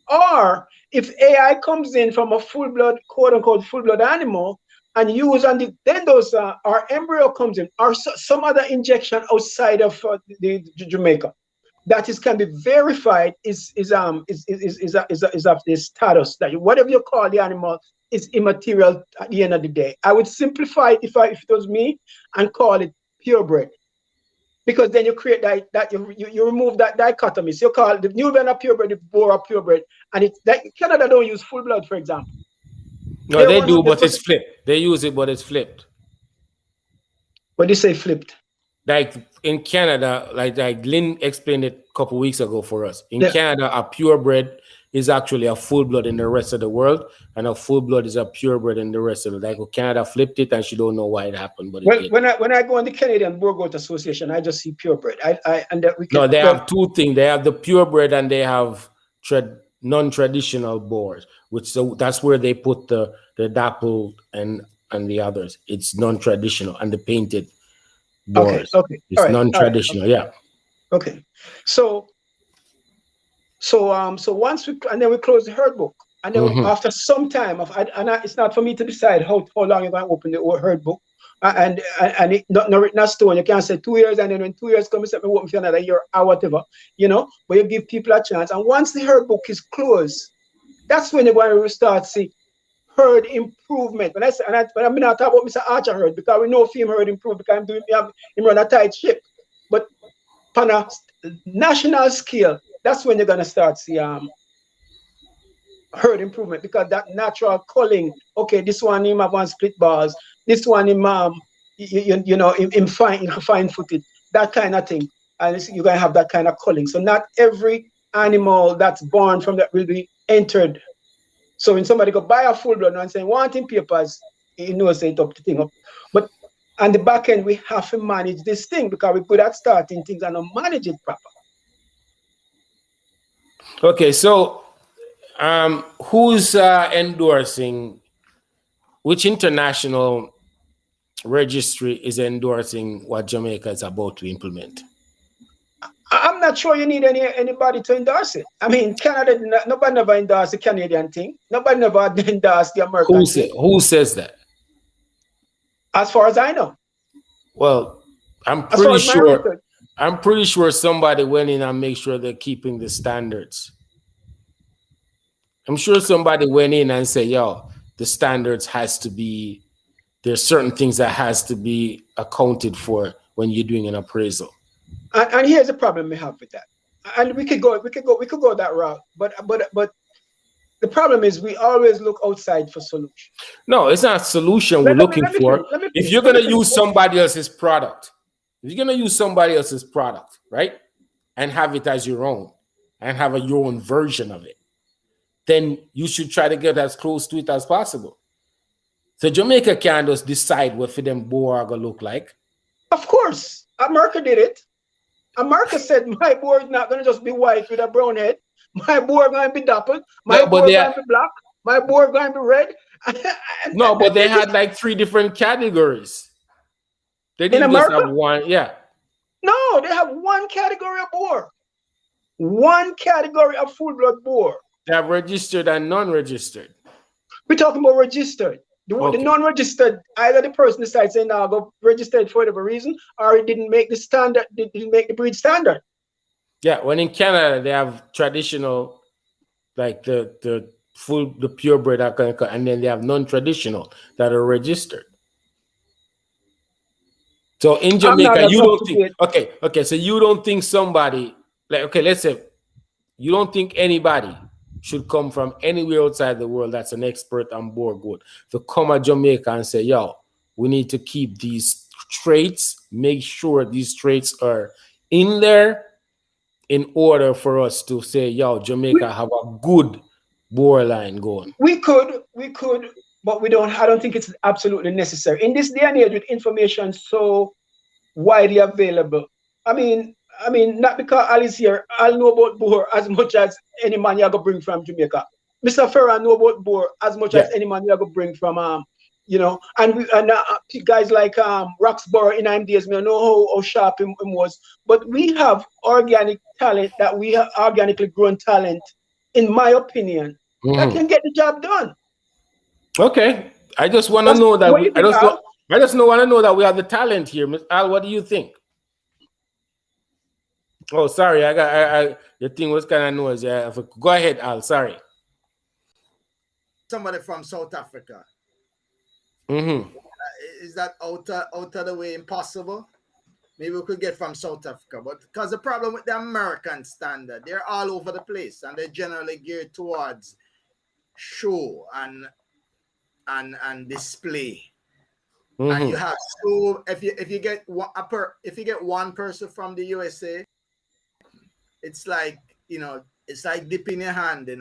Or if AI comes in from a full blood, quote unquote, full blood animal and use, and then those our embryo comes in, or some other injection outside of the Jamaica, that is can be verified is of the status that whatever you call the animal is immaterial at the end of the day. I would simplify it if it was me and call it purebred. Because then you create that you remove that dichotomy. So you call the Nubian a purebred, the Boer a purebred, and it's that Canada don't use full blood, for example. No, they do, but it's flipped. They use it, but it's flipped. What do you say flipped? like in Canada, like Lynn explained it a couple weeks ago for us. In Yeah. Canada, a purebred is actually a full blood in the rest of the world, and a full blood is a purebred in the rest of the. Like Canada flipped it, and she don't know why it happened, but it Well, did. when I go on the Canadian Boer Goat Association, I just see purebred. And that we can. No, they Well, have two things. They have the purebred and they have non-traditional boars, which so that's where they put the dappled and the others. It's non-traditional, and the painted okay, boars. okay, It's all right, non-traditional. Yeah. okay. So so once we and then we close the herd book, and then Hmm. after some time of it's not for me to decide how long you're going to open the herd book. And it not written as stone. You can't say 2 years, and then when 2 years come, you say me open for another year or whatever, But you give people a chance, and once the herd book is closed, that's when you're going to start see herd improvement. When I say, when I'm not talking about Mr. Archer herd, because we know film herd improve because I'm doing him run a tight ship. But on a national scale, that's when you're gonna start see herd improvement, because that natural culling. Okay, this one him have one split bars. This one him him fine footed. That kind of thing, and you're gonna have that kind of culling. So not every animal that's born from that will be entered. So when somebody go buy a full blood and say wanting papers, he knows it up the thing up. But on the back end, we have to manage this thing because we're good at starting things and not manage it proper. Okay, so who's endorsing? Which international registry is endorsing what Jamaica is about to implement? I'm not sure you need anybody to endorse it. I mean, Canada, nobody never endorsed the Canadian thing. Nobody never endorsed the American thing. Who says that? As far as I know. Well, I'm As far pretty as my sure. research. I'm pretty sure somebody went in and make sure they're keeping the standards. I'm sure somebody went in and said, "Yo, the standards has to be. There's certain things that has to be accounted for when you're doing an appraisal." And here's the problem we have with that. And we could go that route. But the problem is we always look outside for solution. No, it's not a solution we're Let me looking let me for. finish. Let me If finish. you're Let me gonna finish. use somebody else's product, if you're gonna use somebody else's product, right, and have it as your own, and have your own version of it, then you should try to get as close to it as possible. So Jamaica can just decide what for them boar are gonna look like. Of course, America did it. America said my board is not gonna just be white with a brown head. My board going to be dappled. My No, but board going to be black. My board going to be red. but they had like 3 different categories. They In didn't just America? have one. Yeah, No, they have one category of boar. One category of full blood boar. they have registered and non-registered. We're talking about registered. The Okay. non-registered, either the person decides saying now go registered for whatever reason, or it didn't make the standard, didn't make the breed standard. Yeah, when in Canada they have traditional, like the purebred and then they have non-traditional that are registered. So in I'm not Jamaica, as you up don't to think date. okay, so you don't think somebody like okay, let's say you don't think anybody should come from anywhere outside the world that's an expert on board goat to come to Jamaica and say, yo, we need to keep these traits, make sure these traits are in there in order for us to say, yo, Jamaica We, have a good boar line going. we could, but we don't. I don't think it's absolutely necessary in this day and age with information so widely available. Not because Ali's here. I'll know about boar as much as any man you go bring from Jamaica. Mr. Ferrer know about boar as much Yeah. as any man you go bring from and guys like Roxborough in I'm days, me know how sharp him was. But we have organic talent that we have organically grown talent, in my opinion, that Mhm. can get the job done. Okay. I just want to That's know that what you think, Al? I just want to know that we have the talent here. Miss Al, what do you think? Oh, sorry, the thing was kind of noisy. Go ahead, Al. Sorry. Somebody from South Africa. Mm-hmm. Is that out of the way impossible? Maybe we could get from South Africa, but because the problem with the American standard, they're all over the place and they're generally geared towards show and display. and you Mm-hmm. have so if you get if you get one person from the USA, it's like, it's like dipping your hand in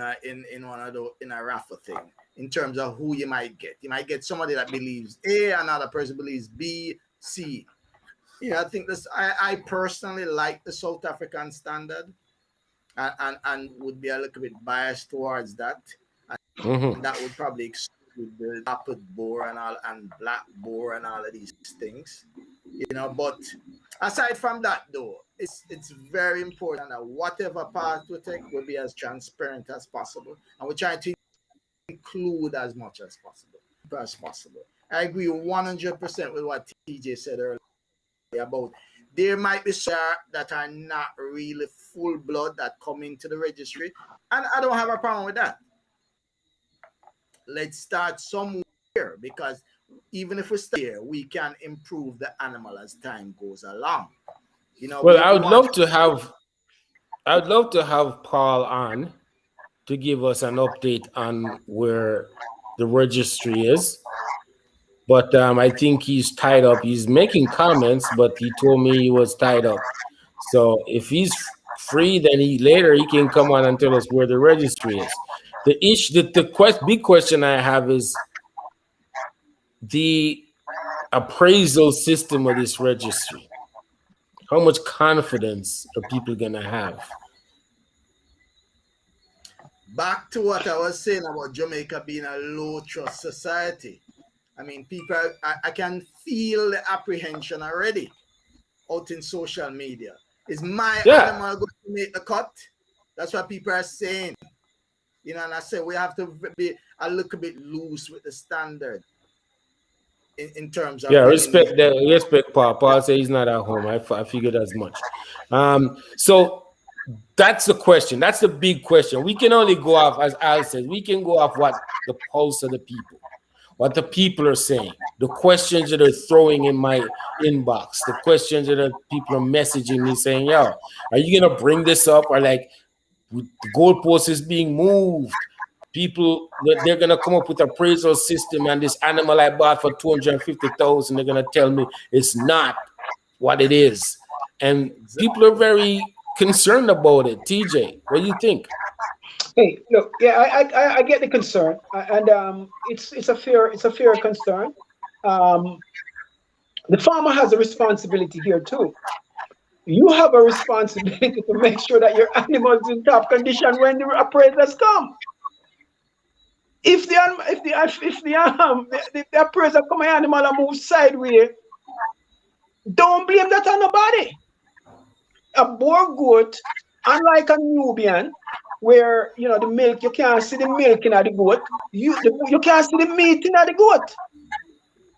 one of those, in a raffle thing, in terms of who you might get. You might get somebody that believes A, another person believes B, C. I think this. I personally like the South African standard, and would be a little bit biased towards that, and Mm-hmm. that would probably exclude the dappled boar and all, and black boar and all of these things. But aside from that, though, it's very important that whatever path we take will be as transparent as possible, and we're trying to include as much as possible. I agree 100% with what TJ said earlier about there might be some that are not really full blood that come into the registry, and I don't have a problem with that. Let's start somewhere, because even if we start here, we can improve the animal as time goes along. Well, We want. I would love to have Paul on to give us an update on where the registry is. But I think he's tied up. He's making comments, but he told me he was tied up. So if he's free, then he can come on and tell us where the registry is. The big question I have is the appraisal system of this registry. How much confidence are people gonna have? Back to what I was saying about Jamaica being a low trust society. I mean, people, I can feel the apprehension already out in social media. Is my Yeah, animal going to make the cut? That's what people are saying. And I say we have to be a little bit loose with the standard in terms of yeah. running these. Respect Paul. Paul said he's not at home. I figured as much. So that's the question. That's the big question. We can only go off, as Al said, we can go off what the pulse of the people, what the people are saying, the questions that are throwing in my inbox, the questions that people are messaging me saying, yo, are you going to bring this up? Or like, the goalpost is being moved. People, they're going to come up with a appraisal system, and this animal I bought for 250,000, they're going to tell me it's not what it is. And people are very concerned about it. TJ, what do you think? Hey, look, yeah, I get the concern, and it's a fair concern. Um, the farmer has a responsibility here too. You have a responsibility to make sure that your animal is in top condition when the appraisers come. If the appraiser come and animal and move sideways, don't blame that on nobody. A Boer goat, unlike a Nubian, where the milk, you can't see the milk in the goat. You can't see the meat in the goat.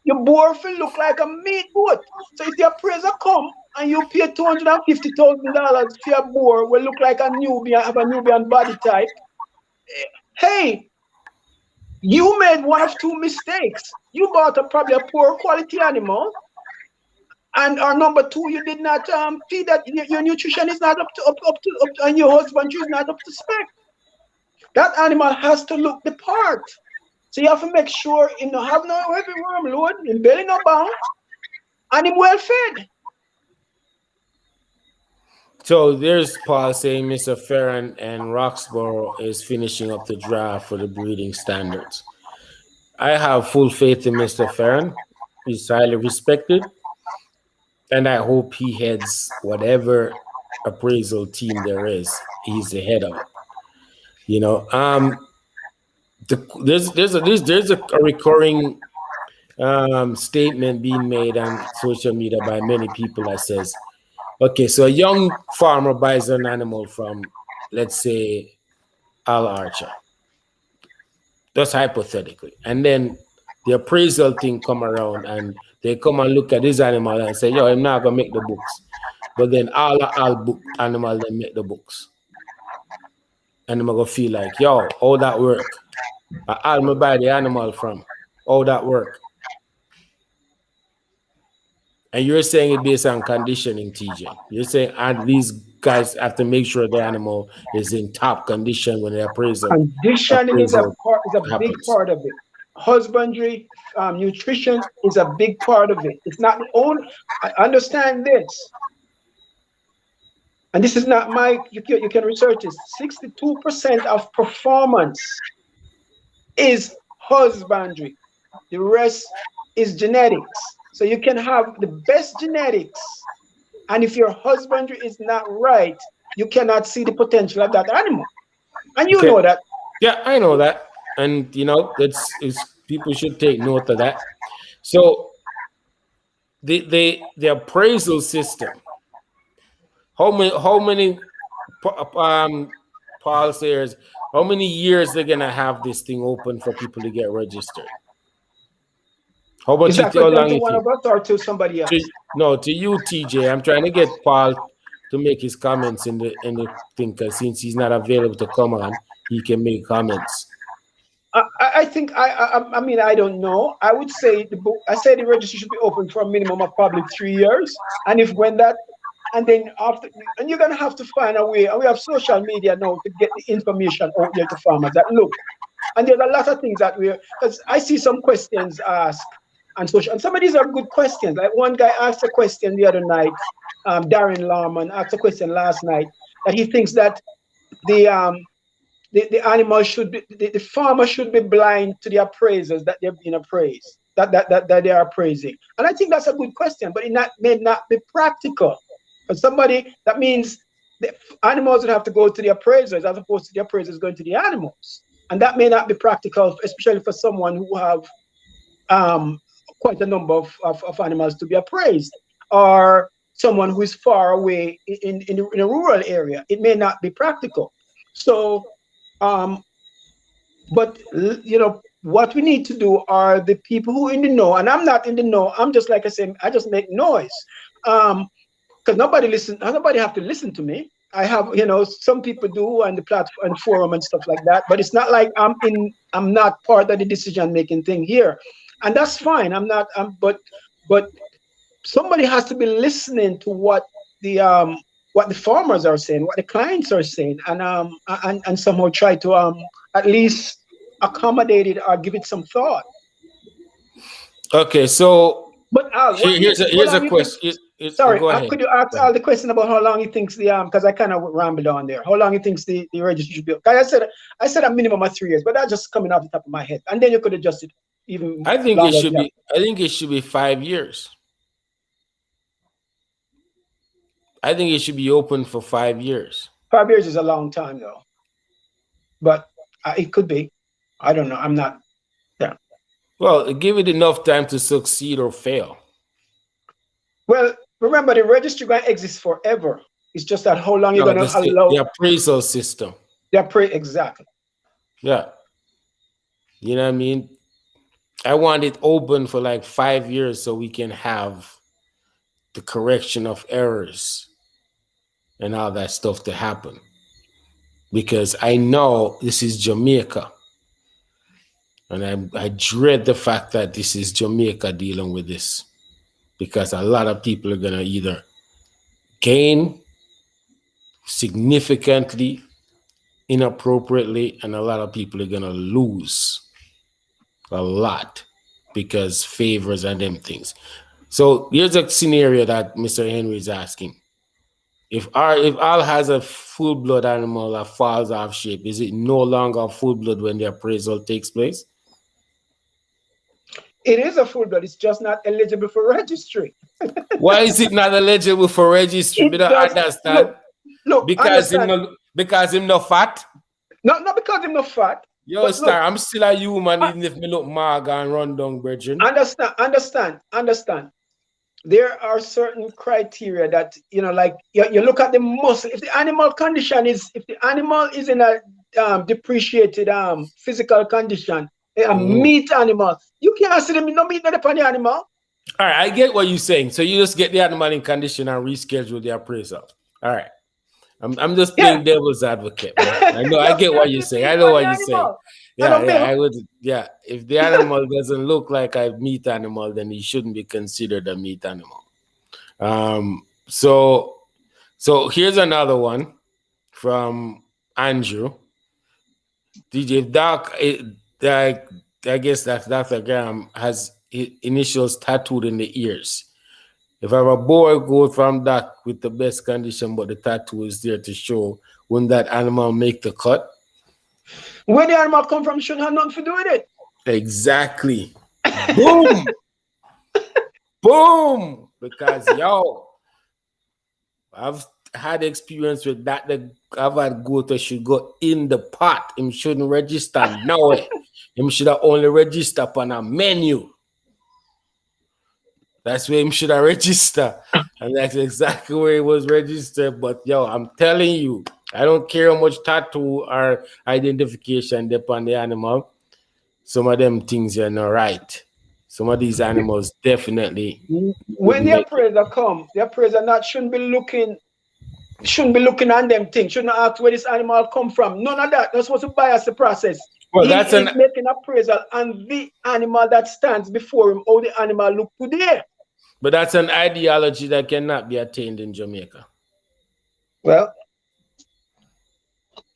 Your Boer will look like a meat goat. So if the appraiser come and you pay $250,000 for a Boer will look like a Nubian, have a Nubian body type, hey, you made one of two mistakes. You bought probably a poor quality animal, and or number two, you did not feed that your nutrition is not up to, and your husbandry is not up to spec. That animal has to look the part. So you have to make sure have no heavy worm load, in belly no bound, and him well fed. So there's Paul saying Mr. Farron and Roxborough is finishing up the draft for the breeding standards. I have full faith in Mr. Farron. He's highly respected. And I hope he heads whatever appraisal team there is. He's the head of it. There's a recurring statement being made on social media by many people that says, okay, so a young farmer buys an animal from, let's say, Al Archer, just hypothetically, and then the appraisal thing come around and they come and look at this animal and say, yo, I'm not gonna make the books. But then all book animal then make the books. And I'm gonna feel like, yo, all that work. I'll me buy the animal from. All that work. And you're saying it based on conditioning, TJ. You're saying and these guys have to make sure the animal is in top condition when the appraisal Conditioning is a appraisal part, is a big happens. part of it. husbandry, nutrition is a big part of it. It's not the only. I understand this, and this is not my. You can research this. 62% of performance is husbandry. The rest is genetics. So you can have the best genetics, and if your husbandry is not right, you cannot see the potential of that animal. And you Okay. know that. Yeah, I know that, and it's people should take note of that. So the appraisal system. How many policies? How many years they're gonna have this thing open for people to get registered? How Is much? that How question long to you one think? of us or to somebody To, else? no, to you, TJ. I'm trying to get Paul to make his comments in the thing because since he's not available to come on, he can make comments. I think I mean I don't know. I would say the book. I say the registry should be open for a minimum of probably 3 years, and if when that, and then after, and you're gonna have to find a way. And we have social media now to get the information out there to farmers that look. And there's a lot of things that we're because I see some questions asked on social, and some of these are good questions. Like one guy asked a question the other night. Darren Larman asked a question last night that he thinks that the the animal should be the farmer should be blind to the appraisers that they're being appraised that they are appraising. And I think that's a good question, but may not be practical. And somebody that means the animals would have to go to the appraisers as opposed to the appraisers going to the animals. And that may not be practical, especially for someone who have um, quite a number of animals to be appraised, or someone who is far away in a rural area. It may not be practical. So um, but what we need to do are the people who in the know, and I'm not in the know. I'm just like I say, I just make noise. Because nobody have to listen to me. I have, some people do on the platform and forum and stuff like that, but it's not like I'm not part of the decision making thing here. And that's fine. I'm not, but somebody has to be listening to what the farmers are saying, what the clients are saying, and somehow try to at least accommodate it or give it some thought. Okay, so But Al, how here's a long you think? question. Sorry, Go ahead. could you ask Al the question about how long he thinks because I kind of rambled on there. How long he thinks the registry should be? Because I said a minimum of 3 years, but that's just coming off the top of my head, and then you could adjust it even I think it longer. should be. I think it should be 5 years. I think it should be open for 5 years. 5 years is a long time though, but it could be. I don't know. I'm not. Yeah. Well, give it enough time to succeed or fail. Well, remember the registry going to exist forever. It's just that how long you're No, going to allow. the appraisal system. Yeah, exactly. Yeah, you know what I mean. I want it open for like 5 years so we can have the correction of errors and all that stuff to happen. Because I know this is Jamaica. And I dread the fact that this is Jamaica dealing with this. Because a lot of people are going to either gain significantly, inappropriately, and a lot of people are going to lose a lot because favors and them things. So here's a scenario that Mr. Henry is asking. If Al has a full blood animal that falls off shape, is it no longer full blood when the appraisal takes place? It is a full blood. It's just not eligible for registry. Why is it not eligible for registry? It We don't does. understand. Look, Because understand. him no fat. Not because I'm not fat. Yo, star, I'm still a human even if me look mag and run down, brethren. Understand. There are certain criteria that like you look at the muscle. If the animal is in a depreciated physical condition, a meat animal, you can't see them no meat not upon the animal. All right, I get what you're saying. So you just get the animal in condition and reschedule the appraisal. All right. I'm just playing devil's advocate, man. I know I get what you're saying. I know what you're saying. Yeah, I would. Yeah, if the animal doesn't look like a meat animal, then he shouldn't be considered a meat animal. So here's another one from Andrew. DJ Doc, like I guess that Dr. Graham has initials tattooed in the ears. If I have a boy goat from that with the best condition, but the tattoo is there to show, wouldn't that animal make the cut? Where the animal come from shouldn't have nothing to do with it. Exactly. Boom. Boom. Because I've had experience with that. I've had goat that should go in the pot. Him shouldn't register nowhere. Him should have only register on a menu. That's where him should have registered. And that's exactly where it was registered. But I'm telling you, I don't care how much tattoo or identification they on the animal. Some of them things are not right. Some of these animals definitely. When the appraiser come, the appraiser shouldn't be looking on them things. Shouldn't ask where this animal come from. None of that. That's supposed to bias the process. Well, He's making appraisal on the animal that stands before him, how the animal look today. But that's an ideology that cannot be attained in Jamaica. Well,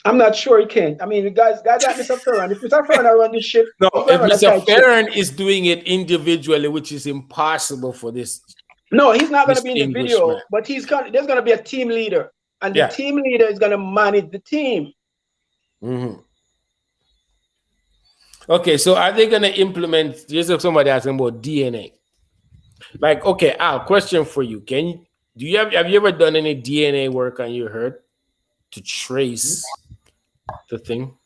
I'm not sure he can. I mean, guys like Mr. Ferran. If Mr. Ferran run the ship, no. If Mr. Ferran is doing it individually, which is impossible for this. No, he's not going to be in the video, but there's going to be a team leader, and the team leader is going to manage the team. Mm-hmm. Okay, so are they going to implement? Just somebody asking about DNA. Like, okay, Al, question for you: have you ever done any DNA work on your herd to trace the thing?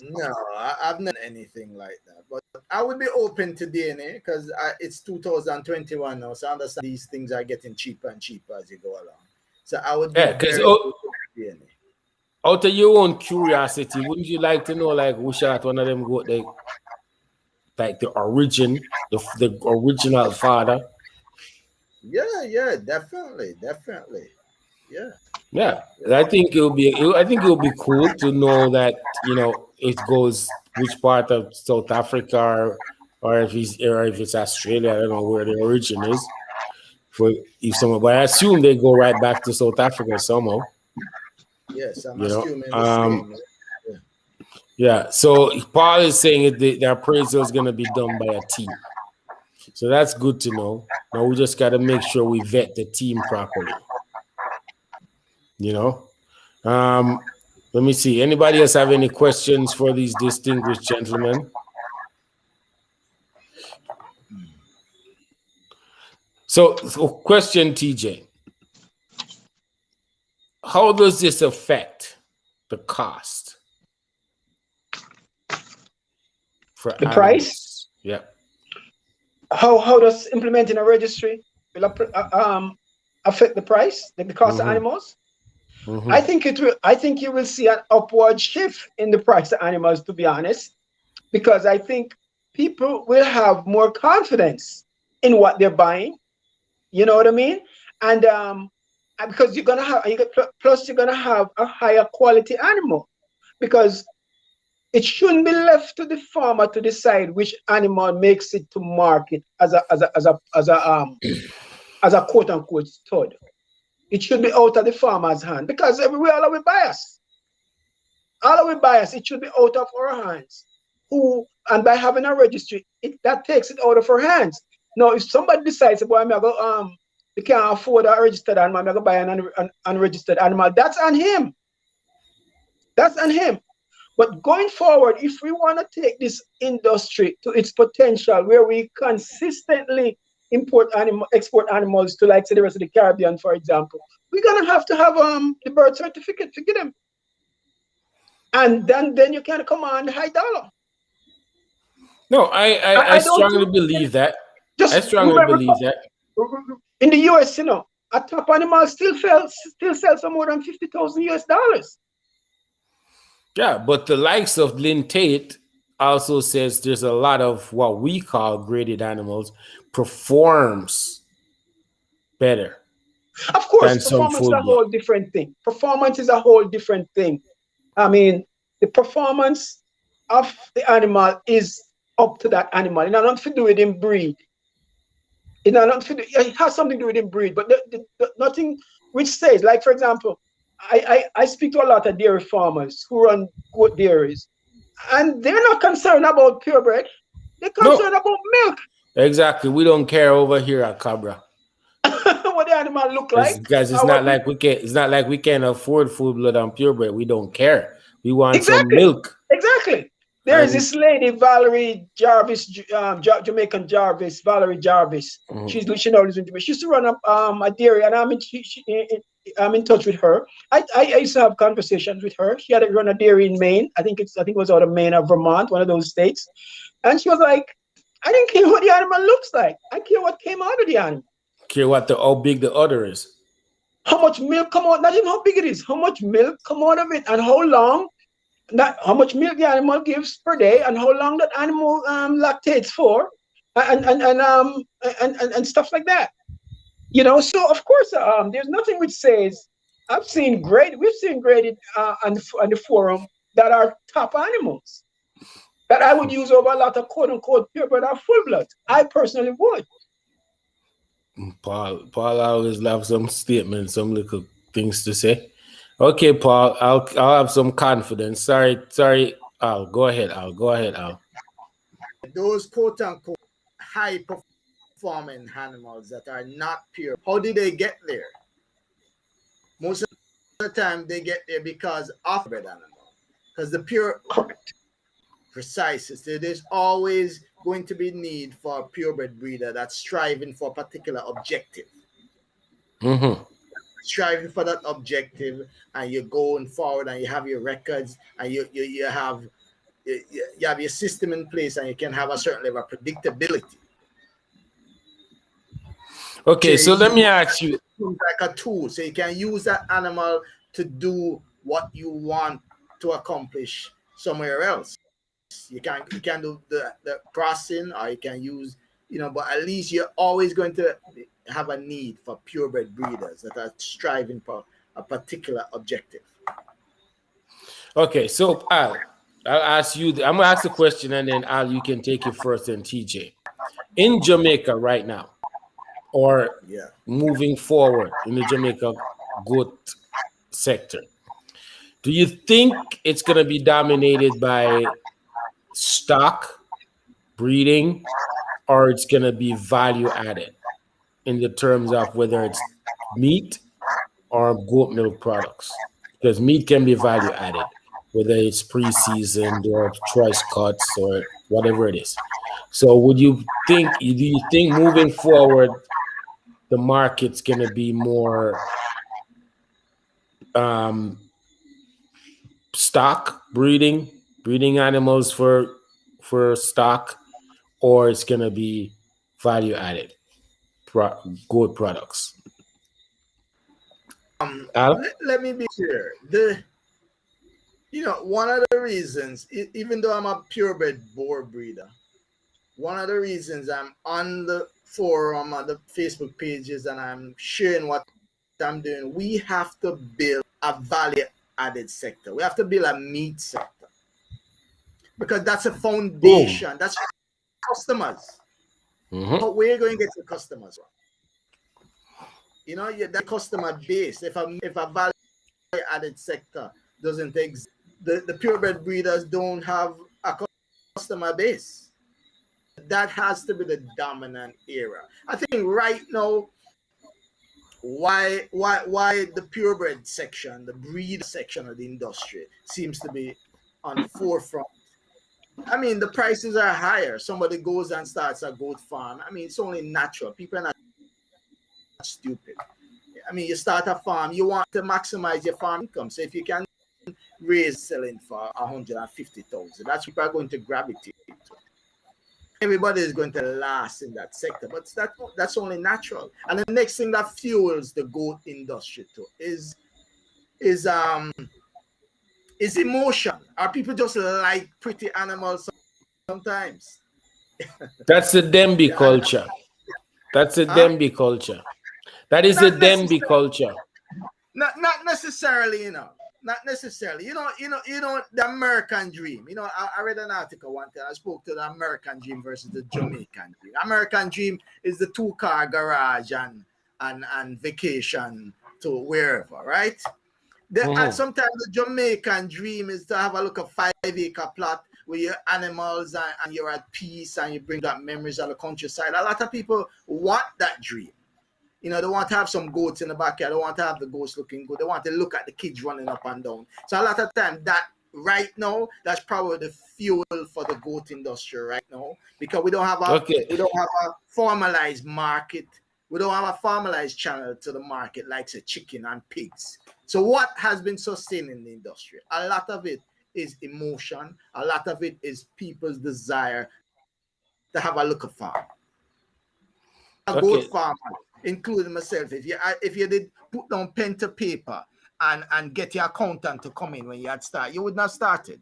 No, I've not done anything like that. But I would be open to DNA because it's 2021 now, so I understand these things are getting cheaper and cheaper as you go along. So I would be very open to DNA. Out of your own curiosity, wouldn't you like to know, like, who shot one of them goat, like the original father? Yeah, definitely. Yeah, I think it would be cool to know that it goes which part of South Africa or if it's Australia. I don't know where the origin is. But I assume they go right back to South Africa somehow. Yes, I'm assuming the same. Yeah, so Paul is saying the appraisal is going to be done by a team. So that's good to know. Now we just got to make sure we vet the team properly. Let me see. Anybody else have any questions for these distinguished gentlemen? So question, TJ. How does this affect the cost? For the price? Yeah. How does implementing a registry will affect the price, like the cost of animals? Mm-hmm. I think you will see an upward shift in the price of animals, to be honest, because I think people will have more confidence in what they're buying. You know what I mean? And because you're gonna have a higher quality animal, because it shouldn't be left to the farmer to decide which animal makes it to market as a quote unquote stud. It should be out of the farmer's hand, because all our bias. It should be out of our hands. And by having a registry, that takes it out of our hands. Now, if somebody decides, boy, they can't afford a registered animal, I'm going to buy an unregistered animal, that's on him. But going forward, if we want to take this industry to its potential, where we consistently export animals to, like, say, the rest of the Caribbean, for example, we're gonna have to have the birth certificate to get them, and then you can command high dollar. No, I strongly believe that. I strongly believe that. In the US, a top animal still sells for more than $50,000. Yeah, but the likes of Lynn Tate also says there's a lot of what we call graded animals performs better. Of course, performance is a whole different thing. Performance is a whole different thing. I mean, the performance of the animal is up to that animal. It has nothing to do with in breed. It has something to do with in breed, but nothing which says, like, for example, I speak to a lot of dairy farmers who run goat dairies, and they're not concerned about purebred. They're No, concerned about milk. exactly. We don't care over here at Cabra. What the animal look It's, like. because it's Or not what like we can. It's not like we can afford full blood and purebred. We don't care. We want some exactly. milk. Exactly. There is And this lady, Valerie Jarvis, Jamaican Jarvis, Valerie Jarvis. mhm. She now lives in Jamaica. She used to run a dairy, and I'm in touch with her. I used to have conversations with her. She had run a dairy in Maine. I think it was out of Maine or Vermont, one of those states. And she was like, I didn't care what the animal looks like. I care what came out of the animal. Care what the how big the udder is. How much milk come out? Not even how big it is. How much milk come out of it, and how long? Not how much milk the animal gives per day, and how long that animal lactates for, and stuff like that. So of course, there's nothing which says we've seen graded on the forum that are top animals that I would use over a lot of quote unquote purebred or full blood. I personally would. Paul always have some statements, some little things to say. Okay, Paul, I'll have some confidence. Sorry, Al. Go ahead, Al. Go ahead, Al. Those quote unquote high performing animals that are not pure, how did they get there? Most of the time they get there because of bred animal. Because the pure Correct. precisely. So there's always going to be need for a purebred breeder that's striving for a particular objective. Mm-hmm. Striving for that objective, and you're going forward, and you have your records, and you have your system in place, and you can have a certain level of predictability. Okay, so let me ask you. Like a tool, so you can use that animal to do what you want to accomplish somewhere else. You can do the crossing, or you can use, but at least you're always going to have a need for purebred breeders that are striving for a particular objective. Okay, so I'll ask you. I'm gonna ask the question, and then Al, you can take it first, and TJ. In Jamaica right now, or moving forward in the Jamaica goat sector, do you think it's gonna be dominated by stock breeding, or it's gonna be value added in the terms of whether it's meat or goat milk products? Because meat can be value added, whether it's pre-seasoned or choice cuts or whatever it is. So do you think moving forward the market's gonna be more stock breeding animals for stock, or it's gonna be value added goat products? Al? Let me be clear. One of the reasons, even though I'm a purebred boar breeder, one of the reasons I'm on the forum, on the Facebook pages, and I'm sharing what I'm doing, we have to build a value added sector. We have to build a meat sector, because that's a foundation. That's customers. Mm-hmm. But where are you going to get your customers from? That customer base. If a value added sector doesn't exist, the purebred breeders don't have a customer base. That has to be the dominant era. I think right now, why the purebred section, the breed section of the industry seems to be on the forefront. I mean, the prices are higher. Somebody goes and starts a goat farm. I mean, it's only natural. People are not stupid. I mean, you start a farm, you want to maximize your farm income. So if you can raise selling for 150,000, that's what people are going to gravitate to. Everybody is going to last in that sector, but that's only natural. And the next thing that fuels the goat industry too is emotion. Are people just like pretty animals sometimes? That's the Demby culture. That's the Demby culture. That is the Demby culture. Not necessarily, Not necessarily. The American dream. I read an article one time. I spoke to the American dream versus the Jamaican dream. American dream is the 2-car garage and vacation to wherever, right? And sometimes the Jamaican dream is to have a look at 5-acre plot with your animals and you're at peace and you bring back memories of the countryside. A lot of people want that dream. You know, they want to have some goats in the backyard. They want to have the goats looking good. They want to look at the kids running up and down. So a lot of time that right now, that's probably the fuel for the goat industry right now, because we don't have a formalized market. We don't have a formalized channel to the market like say chicken and pigs. So what has been sustaining the industry? A lot of it is emotion. A lot of it is people's desire to have a look at farm. A goat farmer, including myself, if you did put down pen to paper and get your accountant to come in when you had started, you would not have started.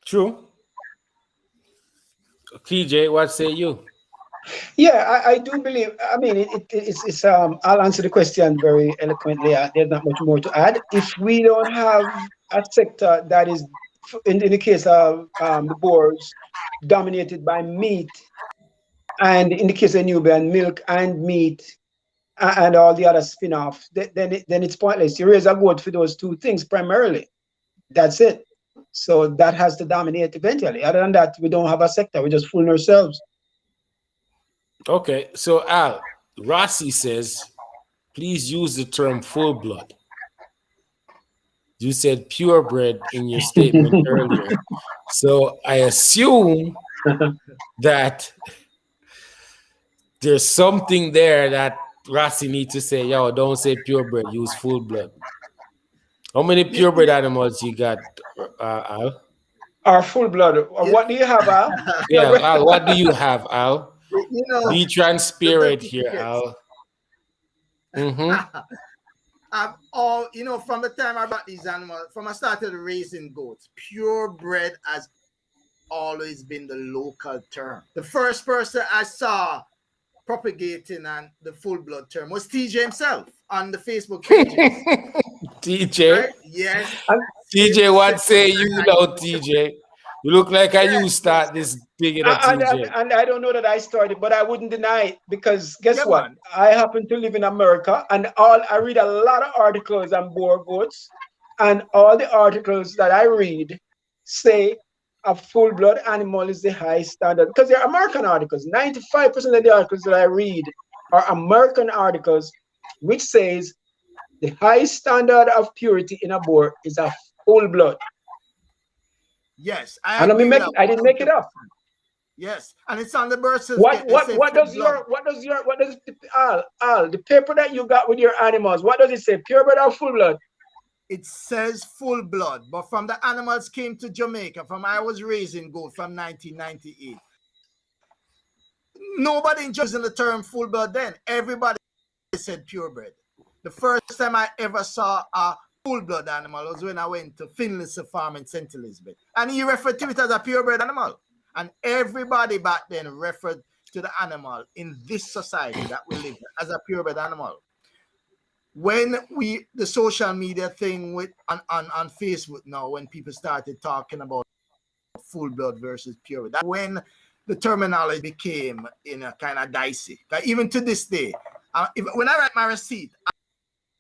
True. TJ, what say you? Yeah, I do believe. I mean, it's. I'll answer the question very eloquently. There's not much more to add. If we don't have a sector that is, in the case of the boars, dominated by meat, and in the case of Nubian, milk and meat, and all the other spin-off, then it's pointless. You raise a goat for those two things primarily. That's it. So that has to dominate eventually. Other than that, we don't have a sector. We're just fooling ourselves. Okay, so Al, Rossi says, please use the term full blood. You said purebred in your statement earlier. So I assume that there's something there that Rossi needs to say, yo, don't say purebred, use full blood. How many purebred animals you got, Al? Our full blood. What do you have, Al? Yeah, Al, what do you have, Al? You know, be transparent here, Al. I've all, you know, from the time I bought these animals, from I started raising goats, purebred has always been the local term. The first person I saw propagating and the full blood term was TJ himself on the Facebook page. TJ? Right? Yes. TJ, what say you now, TJ? You look like you start this big in a TJ. And I don't know that I started, but I wouldn't deny it, because guess what? Man. I happen to live in America, and I read a lot of articles on boar goats, and all the articles that I read say a full-blood animal is the high standard, because they're American articles. 95% of the articles that I read are American articles, which says the high standard of purity in a boar is a full-blood. Yes, I didn't make it up. Yes, and it's on the birth certificate. What does the paper that you got with your animals, what does it say? Purebred or full blood? It says full blood, but from the animals came to Jamaica, from I was raising goat from 1998. Nobody using the term full blood then. Everybody said purebred. The first time I ever saw a full-blood animal was when I went to Finlayson Farm in St. Elizabeth. And he referred to it as a purebred animal. And everybody back then referred to the animal in this society that we live in as a purebred animal. When the social media thing with on Facebook now, when people started talking about full-blood versus purebred, that's when the terminology became kind of dicey. Even to this day, when I write my receipt,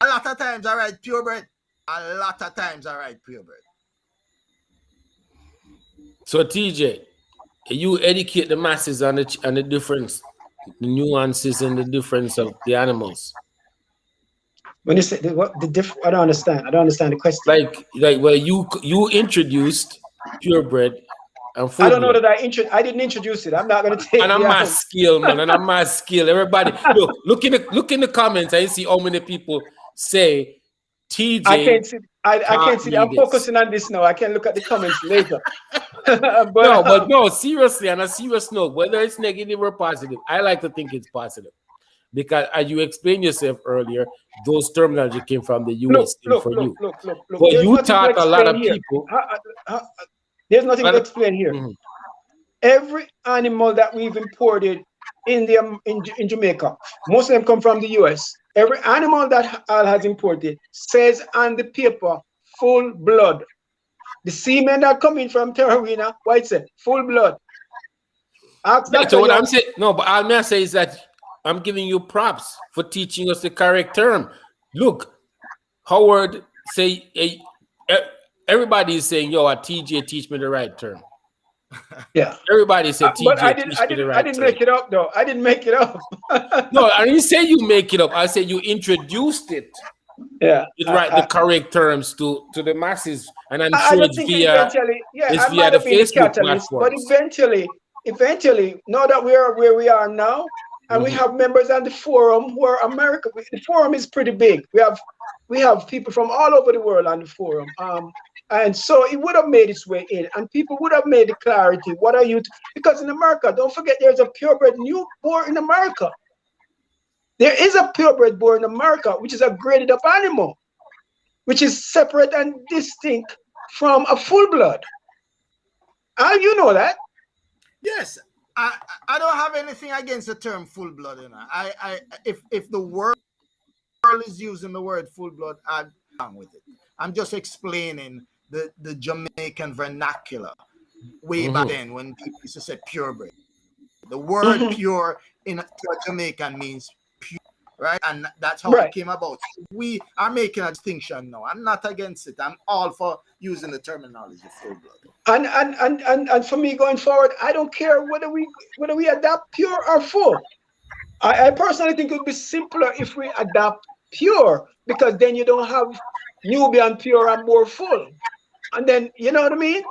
a lot of times I write purebred. A lot of times I write purebred. So TJ, you educate the masses on the difference, the nuances and the difference of the animals. When you say I don't understand. I don't understand the question. Well, you introduced purebred and full. I don't know that I didn't introduce it. I'm not going to take. And I'm mass scale, man. And I'm mass scale. Everybody, look in the comments. I see how many people say. TJ, I can't see. I can't see. I'm focusing on this now. I can look at the comments later. No, seriously, on a serious note, whether it's negative or positive, I like to think it's positive, because as you explained yourself earlier, those terminology came from the US for you. Look. But you taught a lot of people. There's nothing to explain here. Mm-hmm. Every animal that we've imported in Jamaica, most of them come from the US. Every animal that Al has imported says on the paper, full blood. The semen that coming from Terrawina, what it say? Full blood. So what I'm saying, no, but all I say is that I'm giving you props for teaching us the correct term. Look, Howard say everybody is saying, "Yo, TJ, teach me the right term." Yeah. Everybody said, But "TJ, teach me the I right didn't term." make it up though. I didn't make it up. No, I didn't say you make it up. I said you introduced it. Yeah. You write the correct terms to the masses, and I'm I sure just think eventually, yeah, it's I via might the have been the Facebook catalyst, but platforms. eventually, now that we are where we are now, and we have members on the forum who are America. The forum is pretty big. We have people from all over the world on the forum. And so it would have made its way in, and people would have made the clarity. What are you? Because in America, don't forget, there's a purebred new boar in America. There is a purebred boar in America, which is a graded up animal, which is separate and distinct from a full blood. How you know that? Yes, I don't have anything against the term full blood. You know, if the world is using the word full blood, I'm down with it. I'm just explaining the Jamaican vernacular way back then when people used to say purebred. The word pure in to a Jamaican means pure, right? And that's how Right. it came about. We are making a distinction now. I'm not against it. I'm all for using the terminology full blood. And for me going forward, I don't care whether we adapt pure or full. I personally think it would be simpler if we adapt pure, because then you don't have Nubian pure and more full. And then, you know what I mean?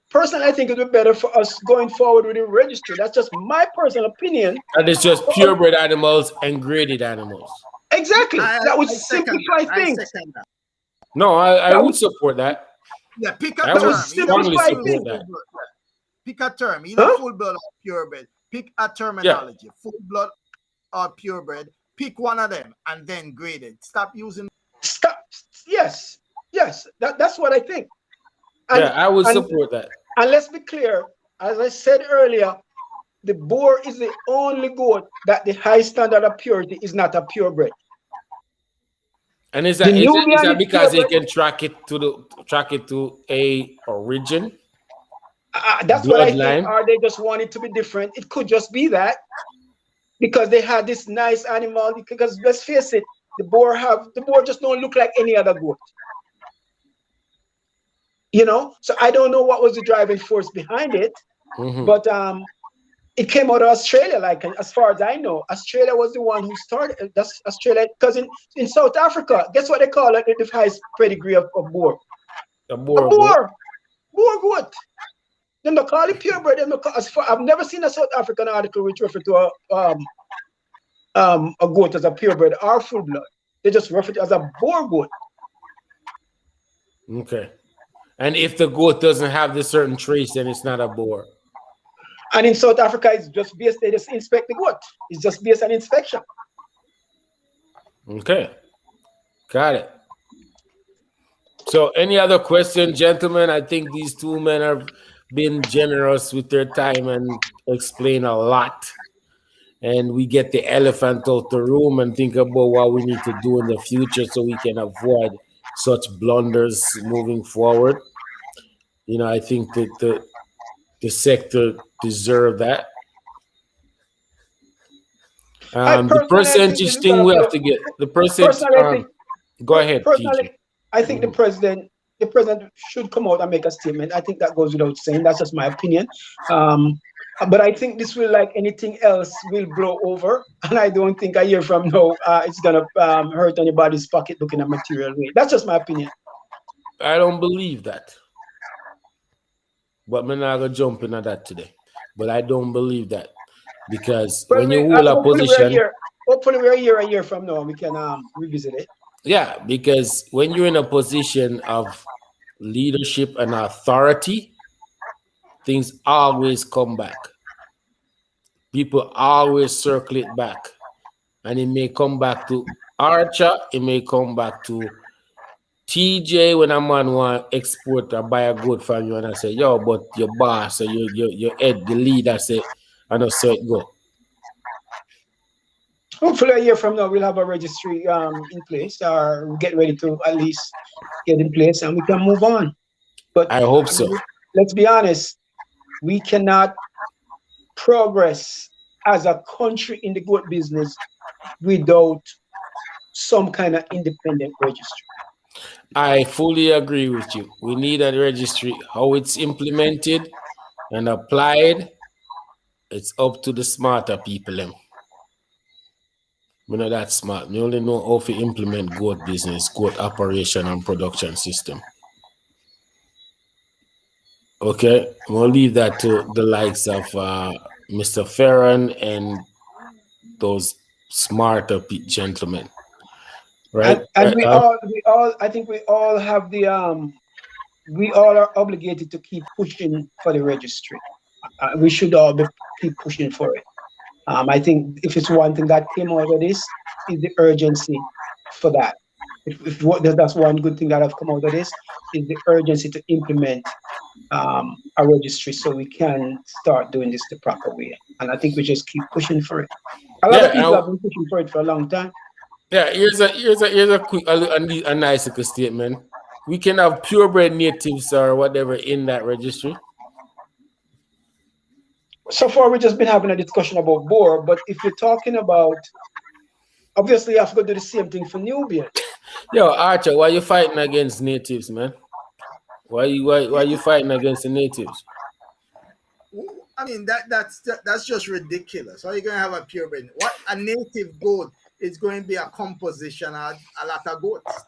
Personally, I think it would be better for us going forward with the registry. That's just my personal opinion. And it's just purebred animals and graded animals. Exactly. That would simplify things. No, I would support that. Yeah, pick a I term. would strongly support that. Pick a term, either full blood or purebred. Pick a terminology, full blood or purebred. Pick one of them and then grade it. Stop using. Stop. Yes. That's what I think. And, I would support that. And let's be clear, as I said earlier, the boar is the only goat that the high standard of purity is not a purebred. And is that because they can track it to a origin? That's what I think. Or they just want it to be different. It could just be that, because they had this nice animal. Because let's face it, the boar just don't look like any other goat. You know, so I don't know what was the driving force behind it, but it came out of Australia. Like, as far as I know, Australia was the one who started. That's Australia, because in South Africa, guess what they call it? The highest pedigree of boar. A boar goat. Then they call it purebred. I've never seen a South African article which refer to a goat as a purebred or full blood. They just refer to it as a boar goat. Okay. And if the goat doesn't have this certain trace, then it's not a boar. And in South Africa, it's just based, they just inspect the goat. It's just based on inspection. Okay. Got it. So any other question, gentlemen? I think these two men have been generous with their time and explain a lot. And we get the elephant out the room and think about what we need to do in the future so we can avoid such blunders moving forward. You know, I think that the sector deserve that. The percentage thing we have to get. The percentage. Go ahead, personally, I think the president should come out and make a statement. I think that goes without saying. That's just my opinion. But I think this will, like anything else, will blow over, and I don't think a year from now it's gonna hurt anybody's pocketbook in a material way. That's just my opinion. I don't believe that, but I'm not gonna jump into that today. But I don't believe that, because when you hold a position, hopefully we're a year from now we can revisit it. Yeah, because when you're in a position of leadership and authority, things always come back. People always circle it back. And it may come back to Archer, it may come back to TJ when a man want to export or buy a goat from you, and I say, yo, but your boss or your head, the leader say, I know, so it go. Hopefully a year from now we'll have a registry in place, or get ready to at least get in place, and we can move on. But I hope so. Let's be honest, we cannot progress as a country in the goat business without some kind of independent registry. I fully agree with you. We need a registry. How it's implemented and applied, it's up to the smarter people. Them. We're not that smart. We only know how to implement goat business, goat operation and production system. Okay, we'll leave that to the likes of Mr. Farron and those smarter gentlemen, right? And we all I think we all have the we all are obligated to keep pushing for the registry. We should all keep pushing for it. I think if it's one thing that came out of this is the urgency for that. If that's one good thing that have come out of this is the urgency to implement a registry so we can start doing this the proper way. And I think we just keep pushing for it. A lot of people have been pushing for it for a long time. Yeah, here's a quick a nice little statement. We can have purebred natives or whatever in that registry. So far, we've just been having a discussion about Boer, but if you're talking about, obviously, you have to go do the same thing for Nubian. Yo, Archer, why you fighting against natives, man? Why you fighting against the natives? I mean that's just ridiculous. How are you gonna have a purebred? What a native goat is going to be a composition of a lot of goats,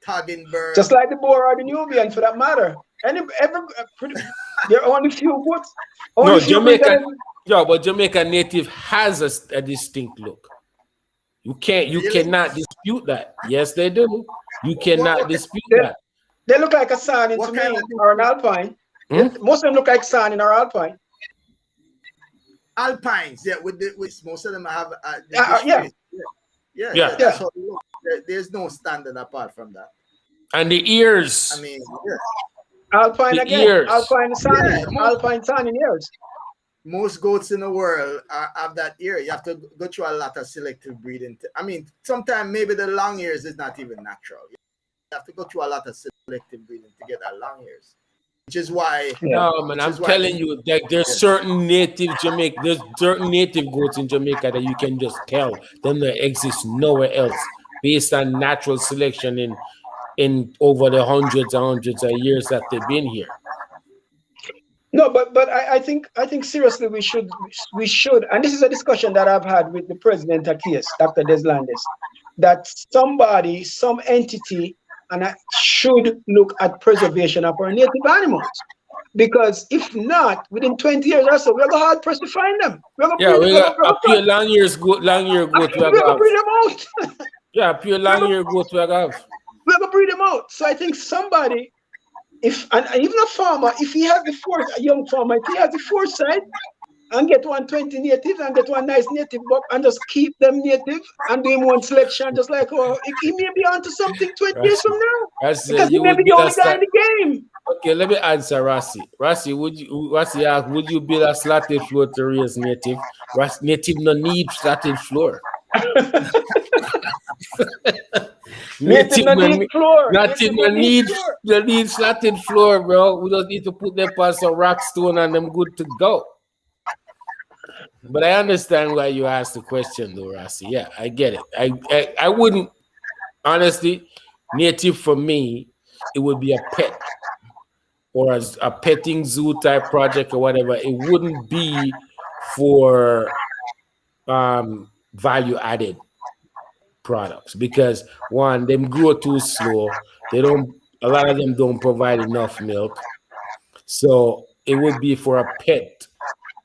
tagging birds. Just like the Boer or the Nubian, for that matter. There are only few goats. No, Jamaica. Yeah, but Jamaica native has a distinct look. You cannot dispute that. Yes, they do. You cannot dispute that. They look like a Saanen to me, or an Alpine. Most of them look like Saanen or Alpine. Alpines, yeah, with most of them have yeah. That's how they look. There's no standard apart from that. And the ears. I mean, Alpine the again. Ears. Alpine Saanen. Alpine Saanen ears. Most goats in the world have that ear. You have to go through a lot of selective breeding. I mean, sometimes maybe the long ears is not even natural. You have to go through a lot of selective breeding to get that long ears. Which is why. No, man, I'm telling you, that there's certain native goats in Jamaica that you can just tell them that exist nowhere else based on natural selection in over the hundreds and hundreds of years that they've been here. No, but I think seriously we should, and this is a discussion that I've had with the president of KIAS, Dr. Deslandes, that somebody, some entity, and I should look at preservation of our native animals. Because if not, within 20 years or so, we're going to hard pressed to find them. We're going to pure long year goat. We're going to breed them out. Yeah, pure long year goat we have. We're going to breed them out. So I think somebody, and even a farmer, if he has a young farmer, if he has the foresight, and get 120 natives and get one nice native buck and just keep them native and do him one selection, just like he may be onto something 20 years from now. Because he may be the only guy in the game. Okay, let me answer Rossi. Rossi, would you build a slatted floor to raise native? Native no need slatted floor. Native no need floor. Native no need slatted floor, bro. We don't need to put them on some rock stone and them good to go. But I understand why you asked the question, though, Rossi. Yeah, I get it. I wouldn't, honestly, native for me, it would be a pet or as a petting zoo type project or whatever. It wouldn't be for value added products because one, them grow too slow. A lot of them don't provide enough milk. So it would be for a pet.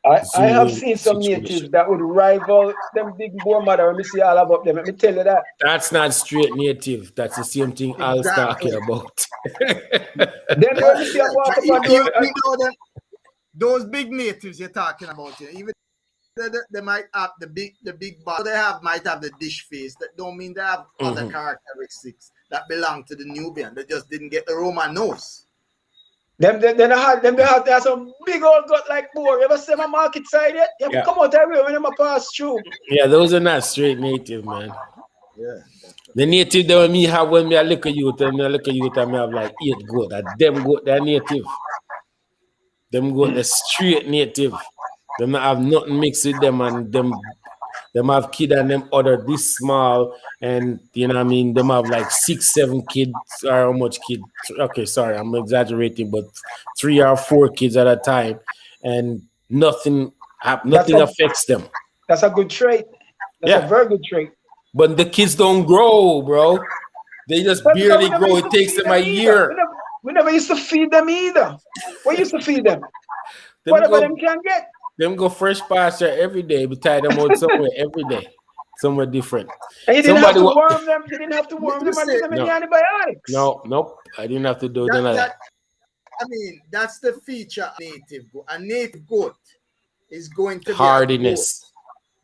I have seen some natives that would rival them big Boer mother. Let me see all about them. Let me tell you that. That's not straight native. That's the same thing I was talking about. Then let me see walk up those big natives you're talking about, even they might have the big body they might have the dish face. That don't mean they have other characteristics that belong to the Nubian. They just didn't get the Roman nose. They have some big old gut like Boer. You ever see my market side yet? You have to come out everywhere when they pass through. Yeah, those are not straight native, man. Yeah. The native that me have when me I look at youth and me have like 8 goat. That them goat, they're native. Them goat, they're straight native. Them not have nothing mixed with them and them Them have kid and them other this small, and you know what I mean. Them have like 6, 7 kids, or how much kid? Okay, sorry, I'm exaggerating, but 3 or 4 kids at a time, and That's nothing a affects them. that's a good trait. That's a Yeah, very good trait. but the kids don't grow, bro. They just But because we barely never grow. used It to takes feed them a them either. year. We never used to feed them either. We used to feed them Them whatever them go can get. them go fresh pasture every day. We tie them out somewhere every day, somewhere different. And you didn't have Somebody, to worm them. You didn't have to worm You them or see, give them any no, antibiotics. no, nope. I didn't have to do none of that that. I mean, that's the feature of native goat. A native goat is going to be a goat Hardiness.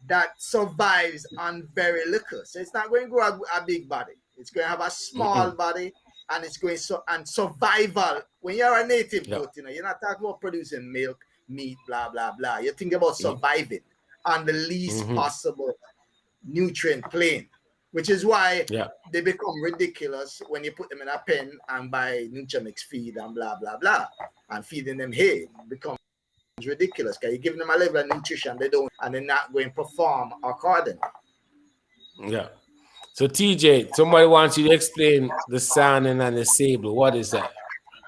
that survives on very little. So it's not going to grow a big body. It's going to have a small body, and it's going and survival. When you're a native Yeah. goat, you're not talking about producing milk, meat, blah blah blah. You're thinking about surviving on the least possible nutrient plane, which is why Yeah. they become ridiculous when you put them in a pen and buy Nutrimix feed and blah blah blah, and feeding them hay becomes ridiculous because you're giving them a level of nutrition they don't, and they're not going to perform accordingly. Yeah. So TJ, somebody wants you to explain the sanding and the sable. What is that?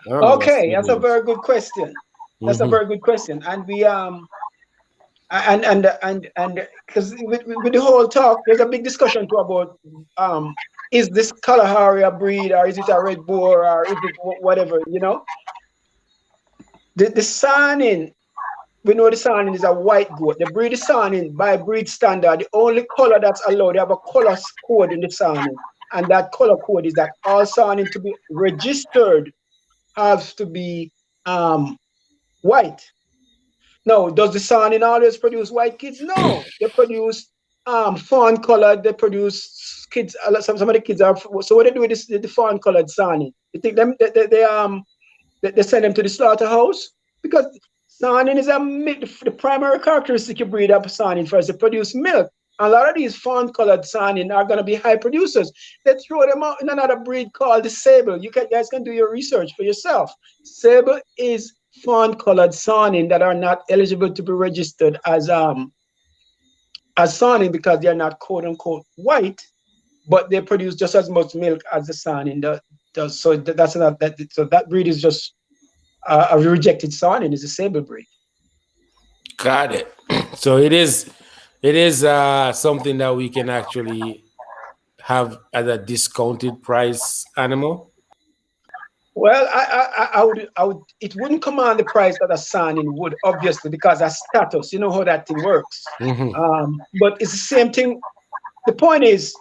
I don't know what Okay, that's sable a is. very good question. That's a very good question. And we and because with the whole talk, there's a big discussion too about is this Kalahari a breed, or is it a red boar, or is it whatever, The Saanen, we know the Saanen is a white goat. The breed is Saanen by breed standard. The only color that's allowed, they have a color code in the Saanen, and that color code is that all Saanen to be registered has to be white. No, does the Saanen always produce white kids? No, they produce fawn colored. They produce kids. Some of the kids are. So what they do with the fawn colored Saanen? You think them they send them to the slaughterhouse because Saanen is the primary characteristic you breed up Saanen for is to produce milk. And a lot of these fawn colored Saanen are going to be high producers. They throw them out in another breed called the sable. You guys can do your research for yourself. Sable is fawn-colored Saanen that are not eligible to be registered as Saanen because they are not quote unquote white, but they produce just as much milk as the Saanen does. So that's not that. So that breed is just a rejected Saanen is a sable breed. Got it. So it is something that we can actually have as a discounted price animal. Well, I would. It wouldn't command the price that a Saanen would, obviously, because that's status. You know how that thing works. But it's the same thing. The point is,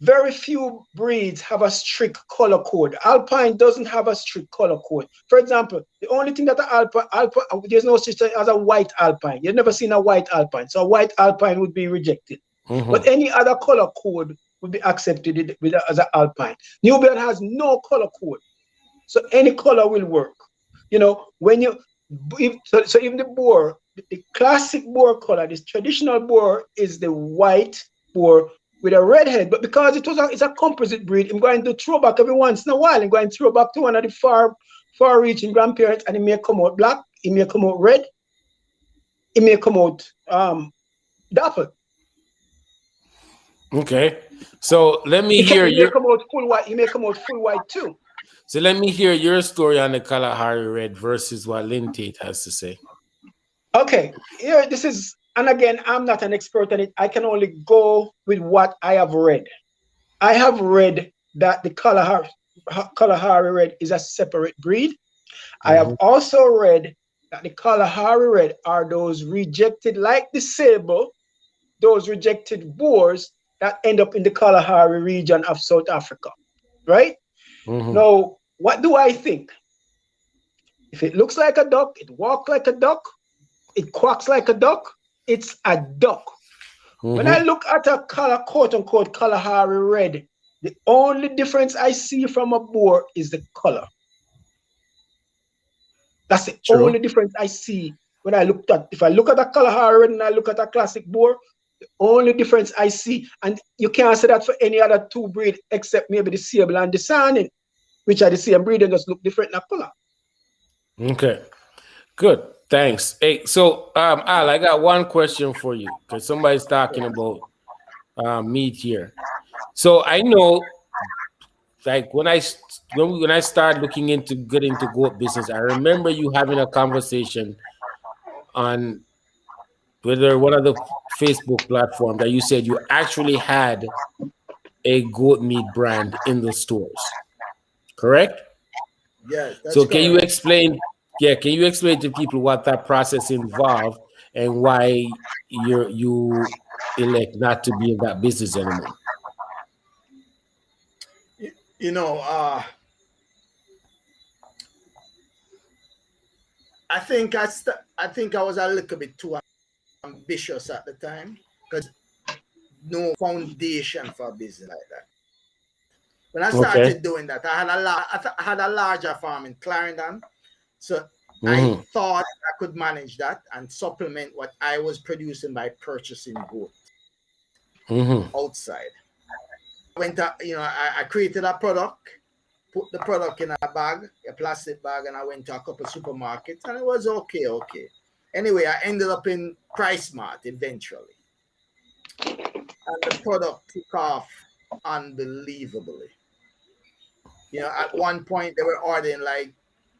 very few breeds have a strict color code. Alpine doesn't have a strict color code. For example, the only thing that Alpine, there's no such thing as a white Alpine. You've never seen a white Alpine, so a white Alpine would be rejected. But any other color code would be accepted as an Alpine. Nubian has no color code. So any color will work. When so even the boar, the classic boar color, this traditional boar is the white boar with a red head. But because it's a composite breed, I'm going to throw back every once in a while. I'm going to throw back to one of the far-reaching grandparents, and it may come out black, it may come out red, it may come out dapple. Okay. So let me hear you. May come out full white. You may come out full white too. So let me hear your story on the Kalahari Red versus what Lynn Tate has to say. Okay, here this is, and again, I'm not an expert on it. I can only go with what I have read. I have read that the Kalahari Red is a separate breed. I have also read that the Kalahari Red are those rejected, like the sable, those rejected boars that end up in the Kalahari region of South Africa, right? Now, what do I think? If it looks like a duck, it walks like a duck, it quacks like a duck, it's a duck. When I look at a quote unquote Kalahari Red, the only difference I see from a boar is the color. That's the only difference I see when I look at. If I look at a Kalahari Red and I look at a classic boar, the only difference I see, and you can't say that for any other two breed except maybe the sable and the Saanen, which are the same breed and just look different in color. Okay, good. Thanks. Hey, so Al, I got one question for you because somebody's talking about meat here. So I know, like when I started looking into getting into goat business, I remember you having a conversation on whether one of the Facebook platform that you said you actually had a goat meat brand in the stores, correct? Yes, that's So can you correct. explain? Yeah, can you explain to people what that process involved and why you elect not to be in that business anymore? You know, I think I was a little bit too ambitious at the time because no foundation for a business like that. When I Okay. started doing that, I had a larger farm in Clarendon, so I Mm-hmm. thought I could manage that and supplement what I was producing by purchasing goat Mm-hmm. outside. I created a product, put the product in a bag, a plastic bag, and I went to a couple of supermarkets, and it was okay. Anyway, I ended up in Price Mart eventually, and the product took off unbelievably. At one point they were ordering like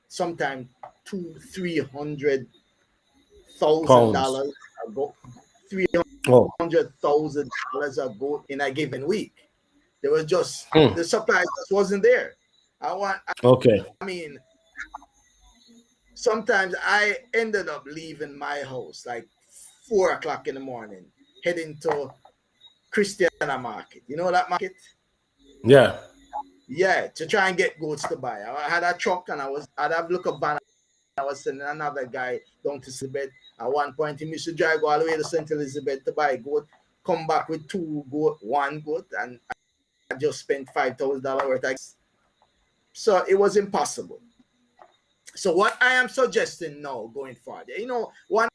sometimes two, Pounds. $300,000 a goat, three Oh. hundred thousand dollars a goat in a given week. There was just Hmm. the supply just wasn't there. I want. Okay. I mean, sometimes I ended up leaving my house like 4 o'clock in the morning, heading to Christiana Market. You know that market? Yeah. Yeah, to try and get goats to buy. I had a truck and I'd have look up van. I was sending another guy down to Elizabeth. At one point, he used to drive all the way to St. Elizabeth to buy goat, come back with two goat, one goat, and I just spent $5,000 worth of. So it was impossible. So what I am suggesting now going forward, one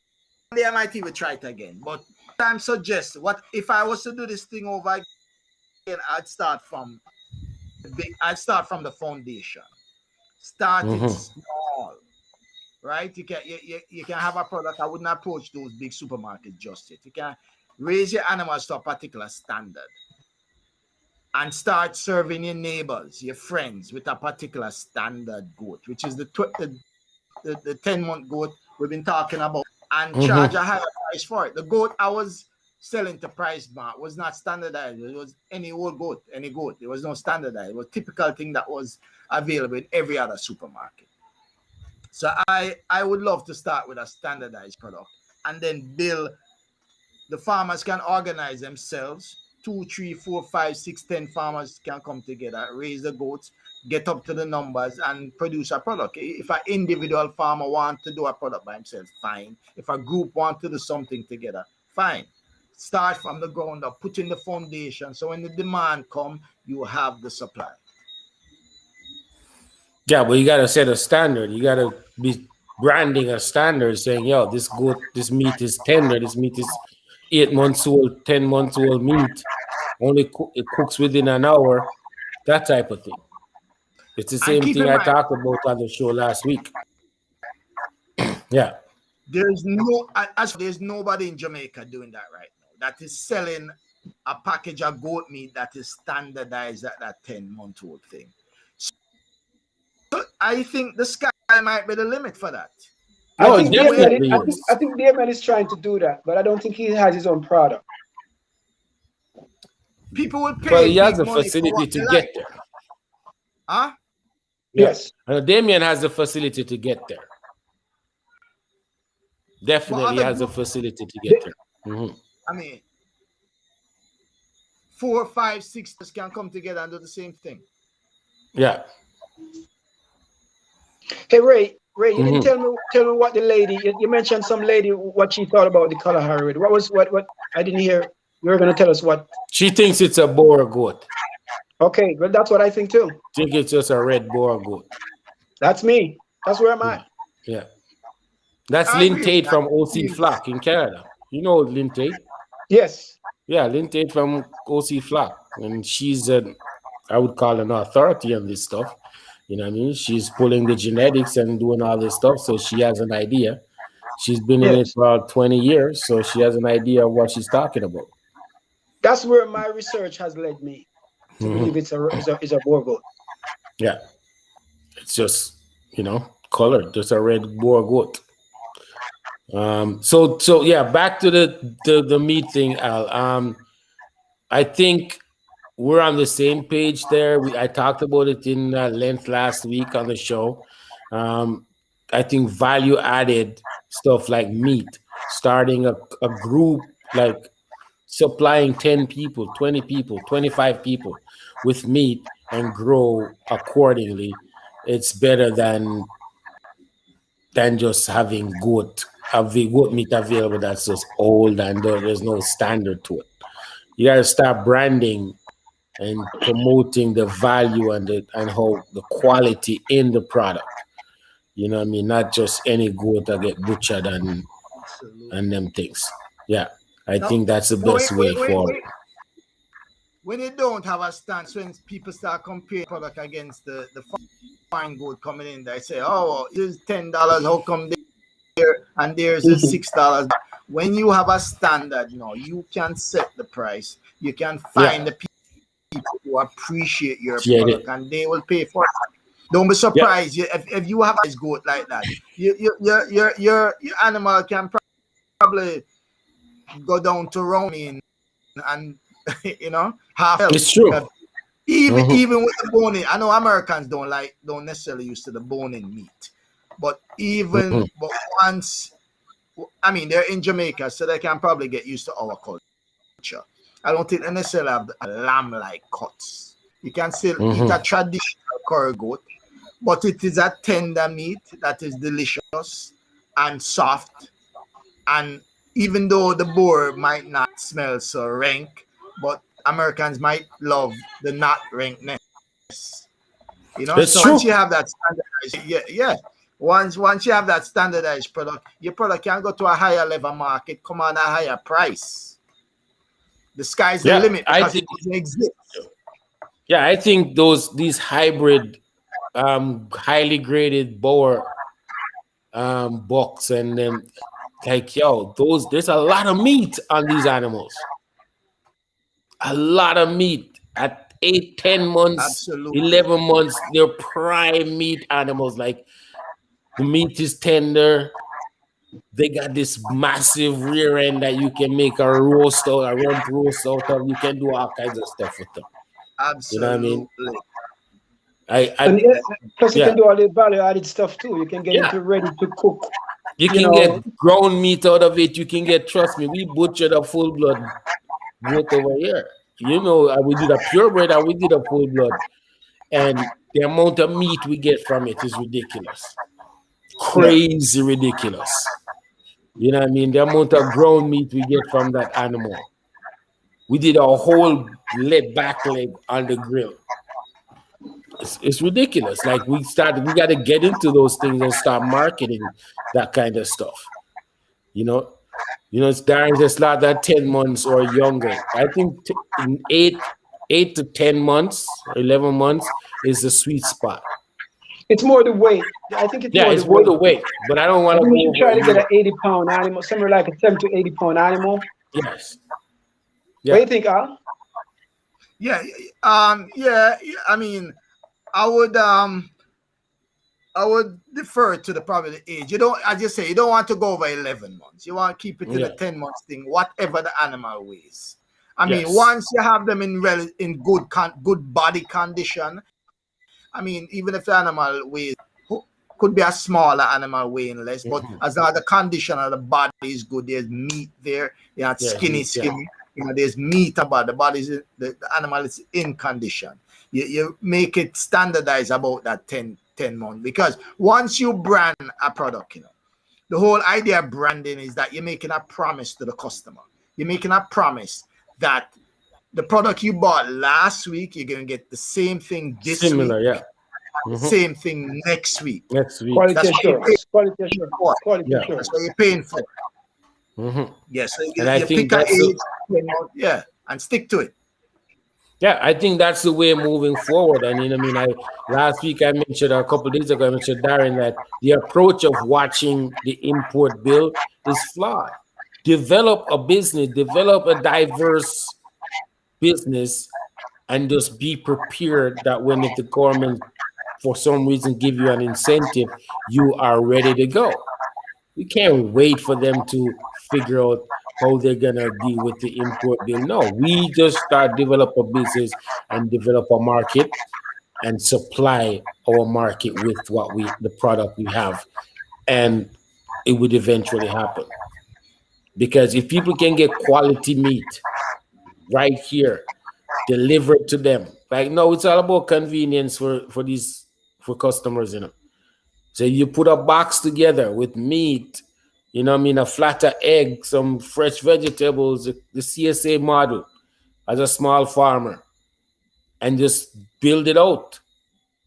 day I might even try it again, but I'm suggesting what if I was to do this thing over again, I'd start from the foundation. Start it Mm-hmm. small, right? You can have a product. I wouldn't approach those big supermarkets just yet. You can raise your animals to a particular standard and start serving your neighbors, your friends with a particular standard goat, which is the 10-month goat we've been talking about, and charge Mm-hmm. a higher price for it. The goat I was selling to Price Mart was not standardized. It was any old goat, any goat. There was no standardized. It was typical thing that was available in every other supermarket. So I would love to start with a standardized product and then build. The farmers can organize themselves. 2, 3, 4, 5, 6, 10 farmers can come together, raise the goats, get up to the numbers, and produce a product. If an individual farmer wants to do a product by himself, fine. If a group wants to do something together, fine. Start from the ground up, put in the foundation. So when the demand comes, you have the supply. Yeah, but you gotta set a standard. You gotta be branding a standard, saying, "Yo, this meat is tender. This meat is 8 months old, 10 months old meat. It cooks within an hour." That type of thing. It's the And same keep thing in I mind, talked about on the show last week. Yeah. there's nobody in Jamaica doing that right now. That is selling a package of goat meat that is standardized at that 10-month-old thing. So I think the sky might be the limit for that. I No, Because it think when Damien, definitely I is. think Damien is trying to do that, but I don't think he has his own product. people will Well, pay he has big the money for facility what to they get like, there. huh? Yeah. Yes. Damien has the facility to get there. But Definitely other has the group, facility to get The- there. Hmm. I mean, 4, 5, 6 can come together and do the same thing. Yeah. Hey Ray, you didn't Hmm. tell me what the lady you mentioned some lady what she thought about the Kalahari Red. What I didn't hear. You were gonna tell us what. She thinks it's a boar goat. Okay, well that's what I think too. Think it's just a red boar goat. That's me. That's where I'm Yeah. at. Yeah. That's I Lynn agree with Tate that. from OC Flock in Canada. You know Lynn Tate? Yes. Yeah, Lynn Tate from OC Flock. And she's I would call an authority on this stuff. You know what I mean? She's pulling the genetics and doing all this stuff. So she has an idea. She's been in it Yes. for about 20 years, so she has an idea of what she's talking about. That's where my research has led me to Mhm. believe it's a boar goat. Yeah, it's just colored, just a red boar goat. So yeah, back to the meat thing, Al. I think we're on the same page there. I talked about it in length last week on the show. Um, I think value added stuff like meat, starting a group, like supplying 10 people, 20 people, 25 people with meat and grow accordingly. It's better than just having goat meat available that's just old and there's no standard to it. You got to start branding and promoting the value and how the quality in the product. You know what I mean? Not just any goat that get butchered and Absolutely. them things. Yeah. I No, think that's the no, best way forward. when you don't have a stance, when people start comparing product against the fine gold coming in, they say, "Oh, here's $10. How come there and there's a Mhm. $6?" When you have a standard, you can set the price. You can Yeah. find the people who appreciate your Get product, it. and they will pay for it. Don't be Yep. surprised if you have a goat like that. Your animal can probably go down to roaming and half health. It's true. Even Mhm. even with the boning, I know Americans don't necessarily used to the boning meat, but Mhm. once, I mean, they're in Jamaica, so they can probably get used to our culture. I don't think they necessarily have a lamb-like cuts. You can still eat Mhm. a traditional curry goat, but it is a tender meat that is delicious and soft. And even though the boar might not smell so rank, but Americans might love the not rankness. It's So once you true. have that standardized, yeah. Once you have that standardized product, your product can go to a higher level market, come on a higher price. The sky's the Yeah. limit I because think it doesn't exist. I think these hybrid highly graded boar bucks and them, like, yo, there's a lot of meat on these animals. A lot of meat at 8, 10 months, Absolutely. 11 months. They're prime meat animals. Like, the meat is tender. They got this massive rear end that you can make a rump roast out of. You can do all kinds of stuff with them. You know what I mean? Absolutely. And I plus, you yeah, can do all the value added stuff too. You can get yeah. into ready to cook. You You can get know, ground meat out of it. You can get, trust me, we butchered a full blood goat over here. We did a purebred and we did a full blood. And the amount of meat we get from it is ridiculous. yeah. Crazy ridiculous. You know what I mean? The amount of ground meat we get from that animal. We did a whole back leg on the grill. It's ridiculous. Like, we got to get into those things and start marketing that kind of stuff. You know, it's dying to slaughter at 10 months or younger. I think in 8 to 10 months, 11 months is the sweet spot. It's more the weight. I think it's Yeah, more the it's worth weight. the wait, but I don't I want to think you go should over try a to get year. an 80-pound animal, somewhere like a 70 to 80 pound animal. Yes. What do Yeah. you think, Al? Yeah. I mean, I would um I would defer to the probably the age. You don't, I just say you don't want to go over 11 months. You want to keep it to the Yeah. 10 months thing, whatever the animal weighs. I mean, Yes. once you have them in good body condition, I mean, even if the animal weighs, could be a smaller animal weighing less, but Mhm. as long as the condition of the body is good, there's meat there. You're not Yes. Meat. Yeah. skinny. There's meat about the animal is in condition. You make it standardized about that 10 months, because once you brand a product, the whole idea of branding is that you're making a promise to the customer. You're making a promise that the product you bought last week, you're going to get the same thing this week, Similar. Yeah. the Hmm. same thing next week. Next week. Quality That's what you're paying assurance. Quality assurance. for. Quality Yeah. That's assurance. what you're paying for. Hmm. Yes, so And I you think pick a that's age, yeah, and stick to it. Yeah, I think that's the way moving forward. And I mean, I last week I mentioned, a couple of days ago, I mentioned Darren that the approach of watching the import bill is flawed. Develop a business, develop a diverse business, and just be prepared that when if the government for some reason give you an incentive, you are ready to go. We can't wait for them to figure out how they're gonna deal with the import bill. No, we just start develop a business and develop a market and supply our market with what we the product we have, and it would eventually happen. Because if people can get quality meat right here delivered to them, like no, it's all about convenience for these for customers, So you put a box together with meat, what I mean, a flatter egg, some fresh vegetables, the CSA model as a small farmer, and just build it out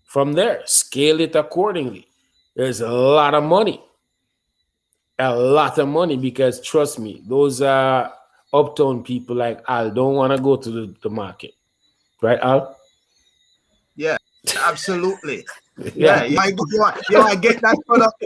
from there. Scale it accordingly. There's a lot of money because trust me, those uptown people like Al don't want to go to the market, right, Al? Yeah, absolutely. Yeah, Yeah. you want to get that product.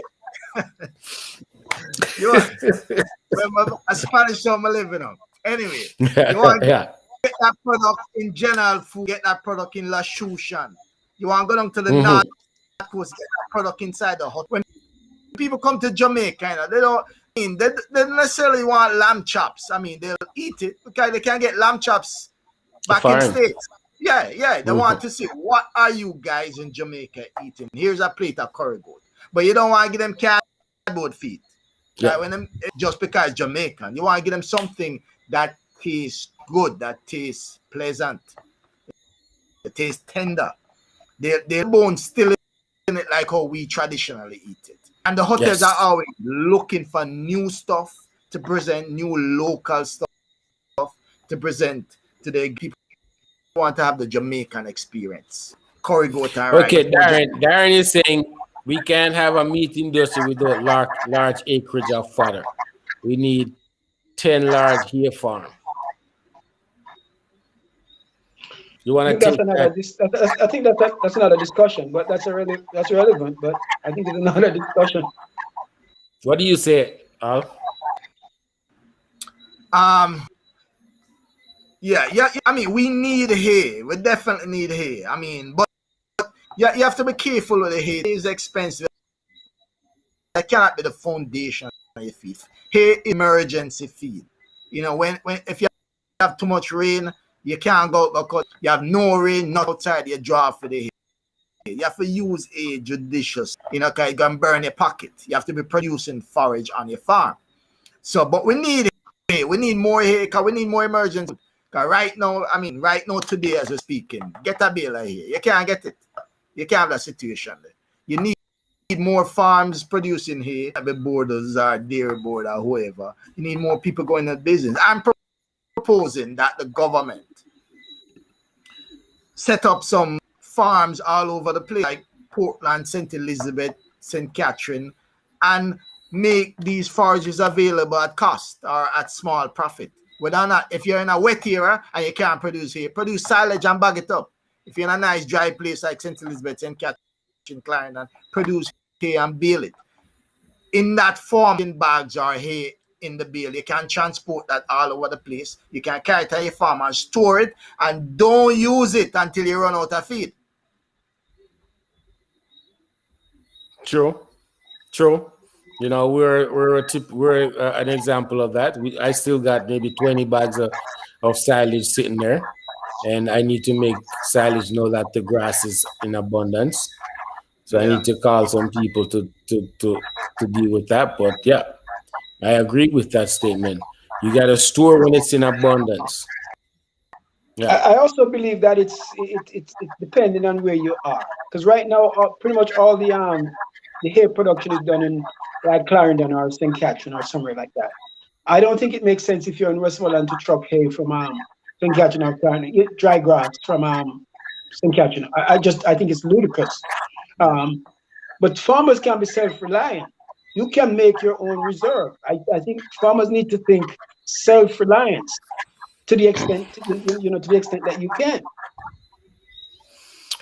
You want a Spanish song I living on. Anyway, you want to Yeah. get that product in general food, get that product in La Shushan. You want to go down to the Mhm. North Coast, get that product inside the hut. When people come to Jamaica, they don't they don't necessarily want lamb chops. I mean, they'll eat it because they can't get lamb chops back in Fine. States. Yeah. They want Mhm. to see what are you guys in Jamaica eating. Here's a plate of curry goat. But you don't want to give them cardboard feet. Yeah. When them just because Jamaican. You want to give them something that tastes good, that tastes pleasant, that tastes tender. Their bones still in it like how we traditionally eat it. And the hotels are Yes. always looking for new stuff to present, new local stuff to present to the people who want to have the Jamaican experience. Curry goat and rice. Okay, Darren is saying we can't have a meat industry without large acreage of fodder. We need 10 large hair farm. You I want think to that's take that? I think that's another discussion, but that's relevant. But I think it's another discussion. What do you say, Al? Um, yeah. I mean, we need hay. We definitely need hay. I mean, but you have to be careful with the hay. It is expensive. That cannot be the foundation of your feed. Hay emergency feed. When if you have too much rain, you can't go because you have no rain, not outside. You draw for the hay. You have to use a judicious. Because you can burn your pocket. You have to be producing forage on your farm. So, but we need hay. We need more hay because we need more emergency. Because right now today as we're speaking, get a bale of hay. You can't get it. You can't have that situation there. You need more farms producing hay, the borders or dairy board or whoever. You need more people going into business. I'm proposing that the government set up some farms all over the place, like Portland, St. Elizabeth, St. Catherine, and make these forages available at cost or at small profit. Whether or not, if you're in a wet area and you can't produce hay, produce silage and bag it up. If you're in a nice dry place like St. Elizabeth, St. Catherine, Clarendon, produce hay and bale it. In that form, in bags or hay in the bale, you can transport that all over the place. You can carry it to your farm and store it, and don't use it until you run out of feed. True. True. We're an example of that. I still got maybe 20 bags of silage sitting there, and I need to make silage know that the grass is in abundance. So I Yeah. need to call some people to deal with that. But yeah, I agree with that statement. You got to store when it's in abundance. Yeah. I also believe that it's depending on where you are, because right now pretty much all the hair production is done in like Clarendon or St. Catherine or somewhere like that. I don't think it makes sense if you're in Westmoreland to truck hay from St. Catherine or Clarendon, get dry grass from St. Catherine. I think it's ludicrous. Um, but farmers can be self-reliant. You can make your own reserve. I think farmers need to think self-reliance to the extent to the extent that you can.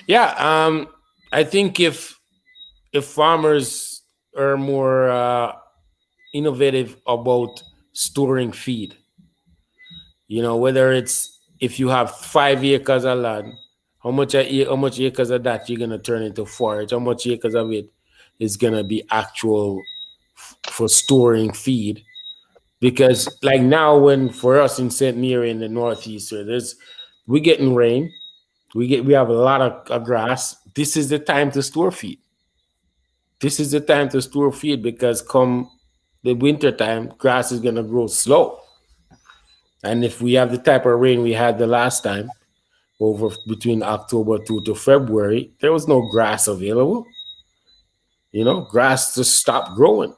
Yeah, I think if farmers are more innovative about storing feed, whether it's if you have 5 acres of land, how much acres of that you're gonna turn into forage, how much acres of it is gonna be actual for storing feed. Because like now, when for us in St. Mary in the northeast, where we getting rain, we have a lot of grass. This is the time to store feed. This is the time to store feed because come the winter time, grass is gonna grow slow. And if we have the type of rain we had the last time, over between October to February, there was no grass available. Grass just stopped growing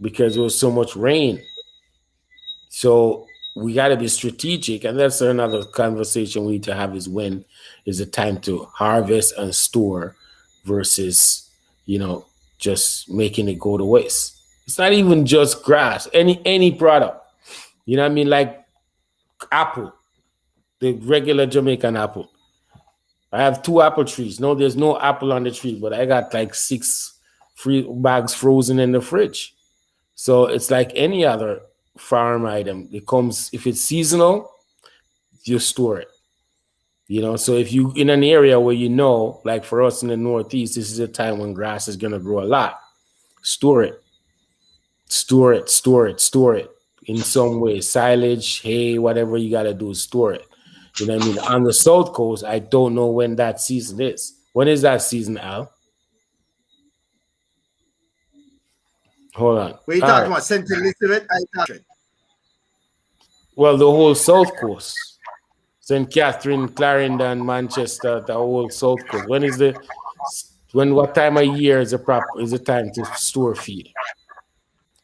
because there was so much rain. So we got to be strategic, and that's another conversation we need to have: is when is the time to harvest and store versus just making it go to waste. It's not even just grass, any product. You know what I mean? Like apple, the regular Jamaican apple. I have 2 apple trees. No, there's no apple on the tree, but I got like 6 bags frozen in the fridge. So it's like any other farm item. It comes, if it's seasonal, you store it. So if you in an area where like for us in the Northeast, this is a time when grass is gonna grow a lot. Store it. Store it, store it, store it in some way. Silage, hay, whatever you gotta do, store it. You know what I mean? On the South Coast, I don't know when that season is. When is that season, Al? Hold on. We All talking right. about St. Elizabeth. Well, the whole South Coast, St. Catherine, Clarendon, Manchester, the whole South Coast. What time of year is the time to store feed,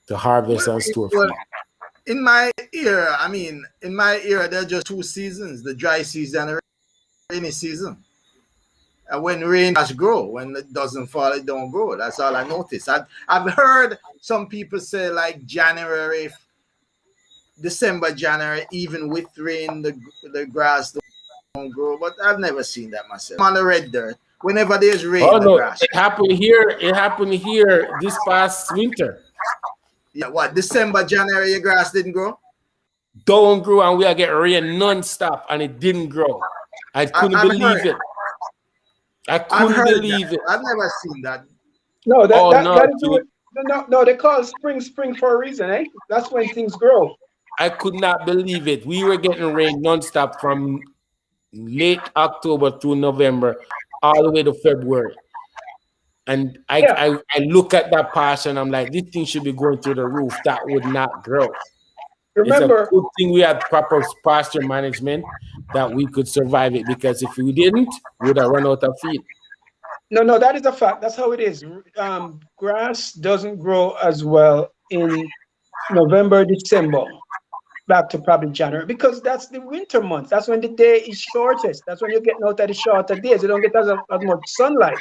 to harvest and store Well, feed? in my era, there are just 2 seasons: the dry season and the rainy season. And when rain does grow, when it doesn't fall, it don't grow. That's all I noticed. I've heard some people say like January, December, January, even with rain, the grass don't grow. But I've never seen that myself. I'm on the red dirt. Whenever there's Oh rain, the no, grass. it happened here. It happened here this past winter. Yeah, what, December, January, your grass didn't grow? Don't grow, and we are getting rain non-stop, and it didn't grow. I couldn't I've believe heard. it. I I've couldn't heard that. believe it. I've never seen that. No, that Oh that no, that is dude. what, no. They call spring for a reason, eh? That's when things grow. I could not believe it. We were getting rain non-stop from late October through November, all the way to February. And Yeah. I look at that patch and I'm like, this thing should be going through the roof. That would not grow. It's a Remember, good thing we had proper pasture management that we could survive it, because if we didn't, we would have run out of feed. no, that is a fact. That's how it is. Grass doesn't grow as well in November, December, back to probably January, because that's the winter months. That's when the day is shortest. That's when you're getting out of the shorter days. You don't get as much sunlight.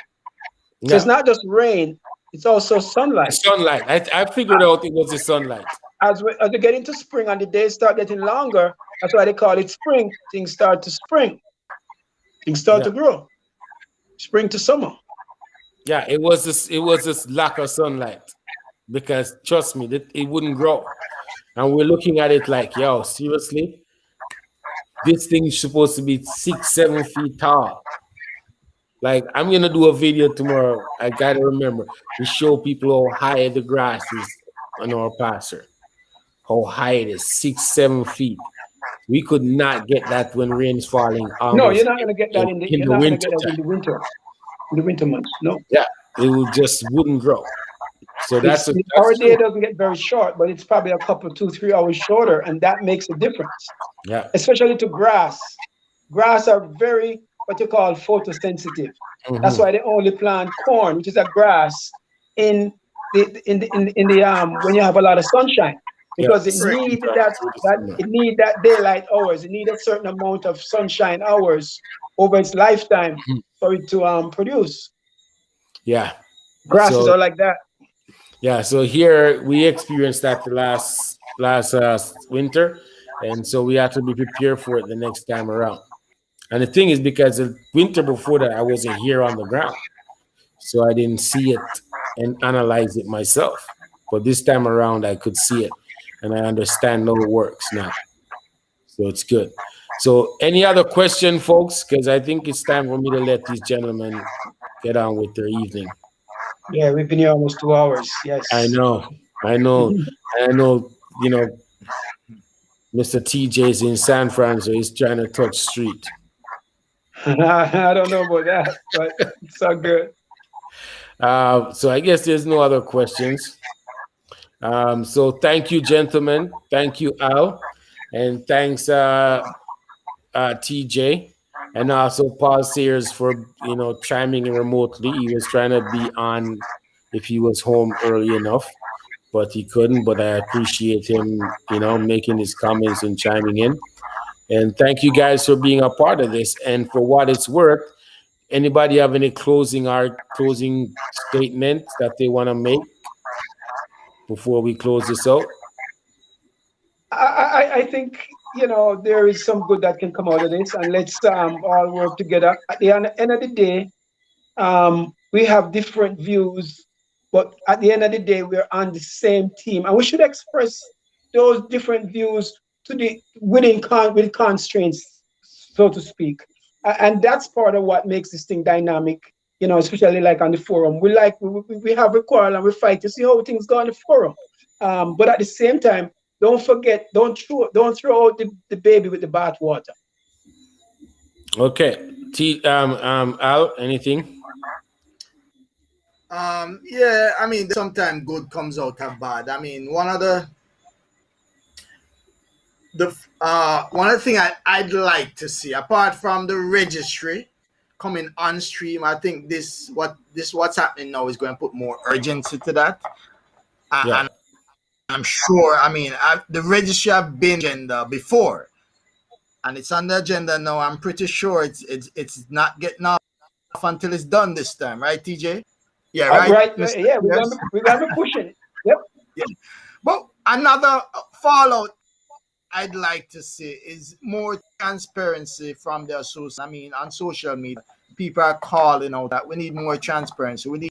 So it's Yeah. not just rain, it's also The sunlight. sunlight. I figured out it was the sunlight. As we get into spring and the days start getting longer, that's why they call it spring. Things start to spring. Things start Yeah. to grow. Spring to summer. Yeah, it was this lack of sunlight, because trust me, it wouldn't grow. And we're looking at it like, yo, seriously? This thing is supposed to be 6, 7 feet tall. Like, I'm gonna do a video tomorrow. I gotta remember to show people how high the grass is on our pasture. How high it is, 6, 7 feet. We could not get that when rain is falling No, almost you're not gonna get that in you're the not gonna winter get that time. in the winter months. No. Yeah, it would just wouldn't grow. So It's that's our day true. doesn't get very short, but it's probably a couple, 2, 3 hours shorter, and that makes a difference. Yeah. Especially to grass. Grass are very what you call photosensitive. That's Mm-hmm. why they only plant corn, which is a grass, in the when you have a lot of sunshine, Yeah. because it Right. need Right that through the that summer. it need that daylight hours. It need a certain amount of sunshine hours over its lifetime for it to produce. Yeah. Grasses So are like that. yeah, so here we experienced that the last winter, and so we have to be prepared for it the next time around. And the thing is, because the winter before that, I wasn't here on the ground. So I didn't see it and analyze it myself. But this time around, I could see it and I understand how it works now. So it's good. So, any other question, folks? Because I think it's time for me to let these gentlemen get on with their evening. Yeah, we've been here almost 2 hours. I Yes. know, I know, I know. You know, Mr. TJ's in San Fran, so he's trying to touch street. I don't know about that, but it's all good. So I guess there's no other questions. So thank you, gentlemen. Thank you, Al, and thanks, TJ, and also Paul Sears for chiming in remotely. He was trying to be on if he was home early enough, but he couldn't. But I appreciate him, making his comments and chiming in. And thank you guys for being a part of this. And for what it's worth, anybody have any closing statements that they want to make before we close this out? I think there is some good that can come out of this, and let's all work together. At the end of the day, we have different views, but at the end of the day, we're on the same team, and we should express those different views to the with constraints, so to speak. And that's part of what makes this thing dynamic. Especially like on the forum, we have a quarrel and we fight to see how things go on the forum. But at the same time, don't forget, don't throw out the baby with the bathwater. Okay. Al, anything? Yeah, I mean, sometimes good comes out of bad. I mean, one of the thing I'd like to see, apart from the registry coming on stream, I think what's happening now is going to put more urgency to that. Yeah. And I'm sure, I mean, the registry have been agenda before, and it's on the agenda now. I'm pretty sure it's not getting off until it's done this time, right, TJ? Yeah, right. Right? Mr. Yeah, Yes. we're gonna be pushing it. Yep. Yeah. But another fallout I'd like to see is more transparency from the association. I mean, on social media, people are calling out that we need more transparency.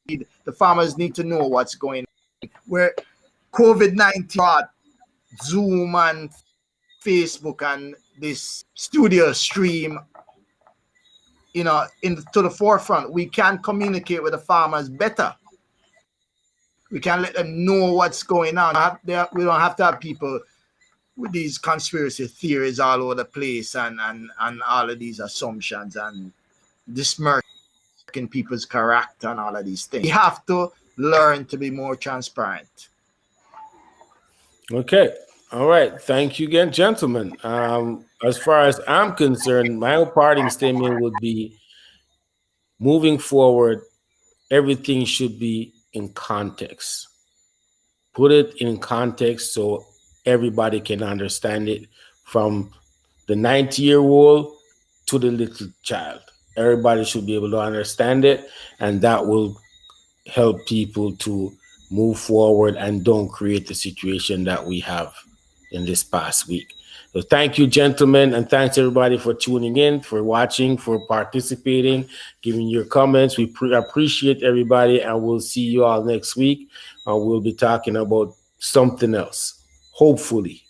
The farmers need to know what's going on. Where COVID-19 brought Zoom and Facebook and this studio stream, into the forefront. We can communicate with the farmers better. We can let them know what's going on. We don't have to have people with these conspiracy theories all over the place and all of these assumptions and dismirking people's character and all of these things. We have to learn to be more transparent. Okay. All right. Thank you again, gentlemen. As far as I'm concerned, my parting statement would be moving forward, everything should be in context. Put it in context so everybody can understand it, from the 90-year-old to the little child. Everybody should be able to understand it, and that will help people to move forward and don't create the situation that we have in this past week. So thank you, gentlemen, and thanks everybody for tuning in, for watching, for participating, giving your comments. We appreciate everybody, and we'll see you all next week. We'll be talking about something else, hopefully.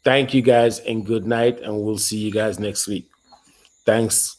Thank you guys, and good night, and we'll see you guys next week. Thanks.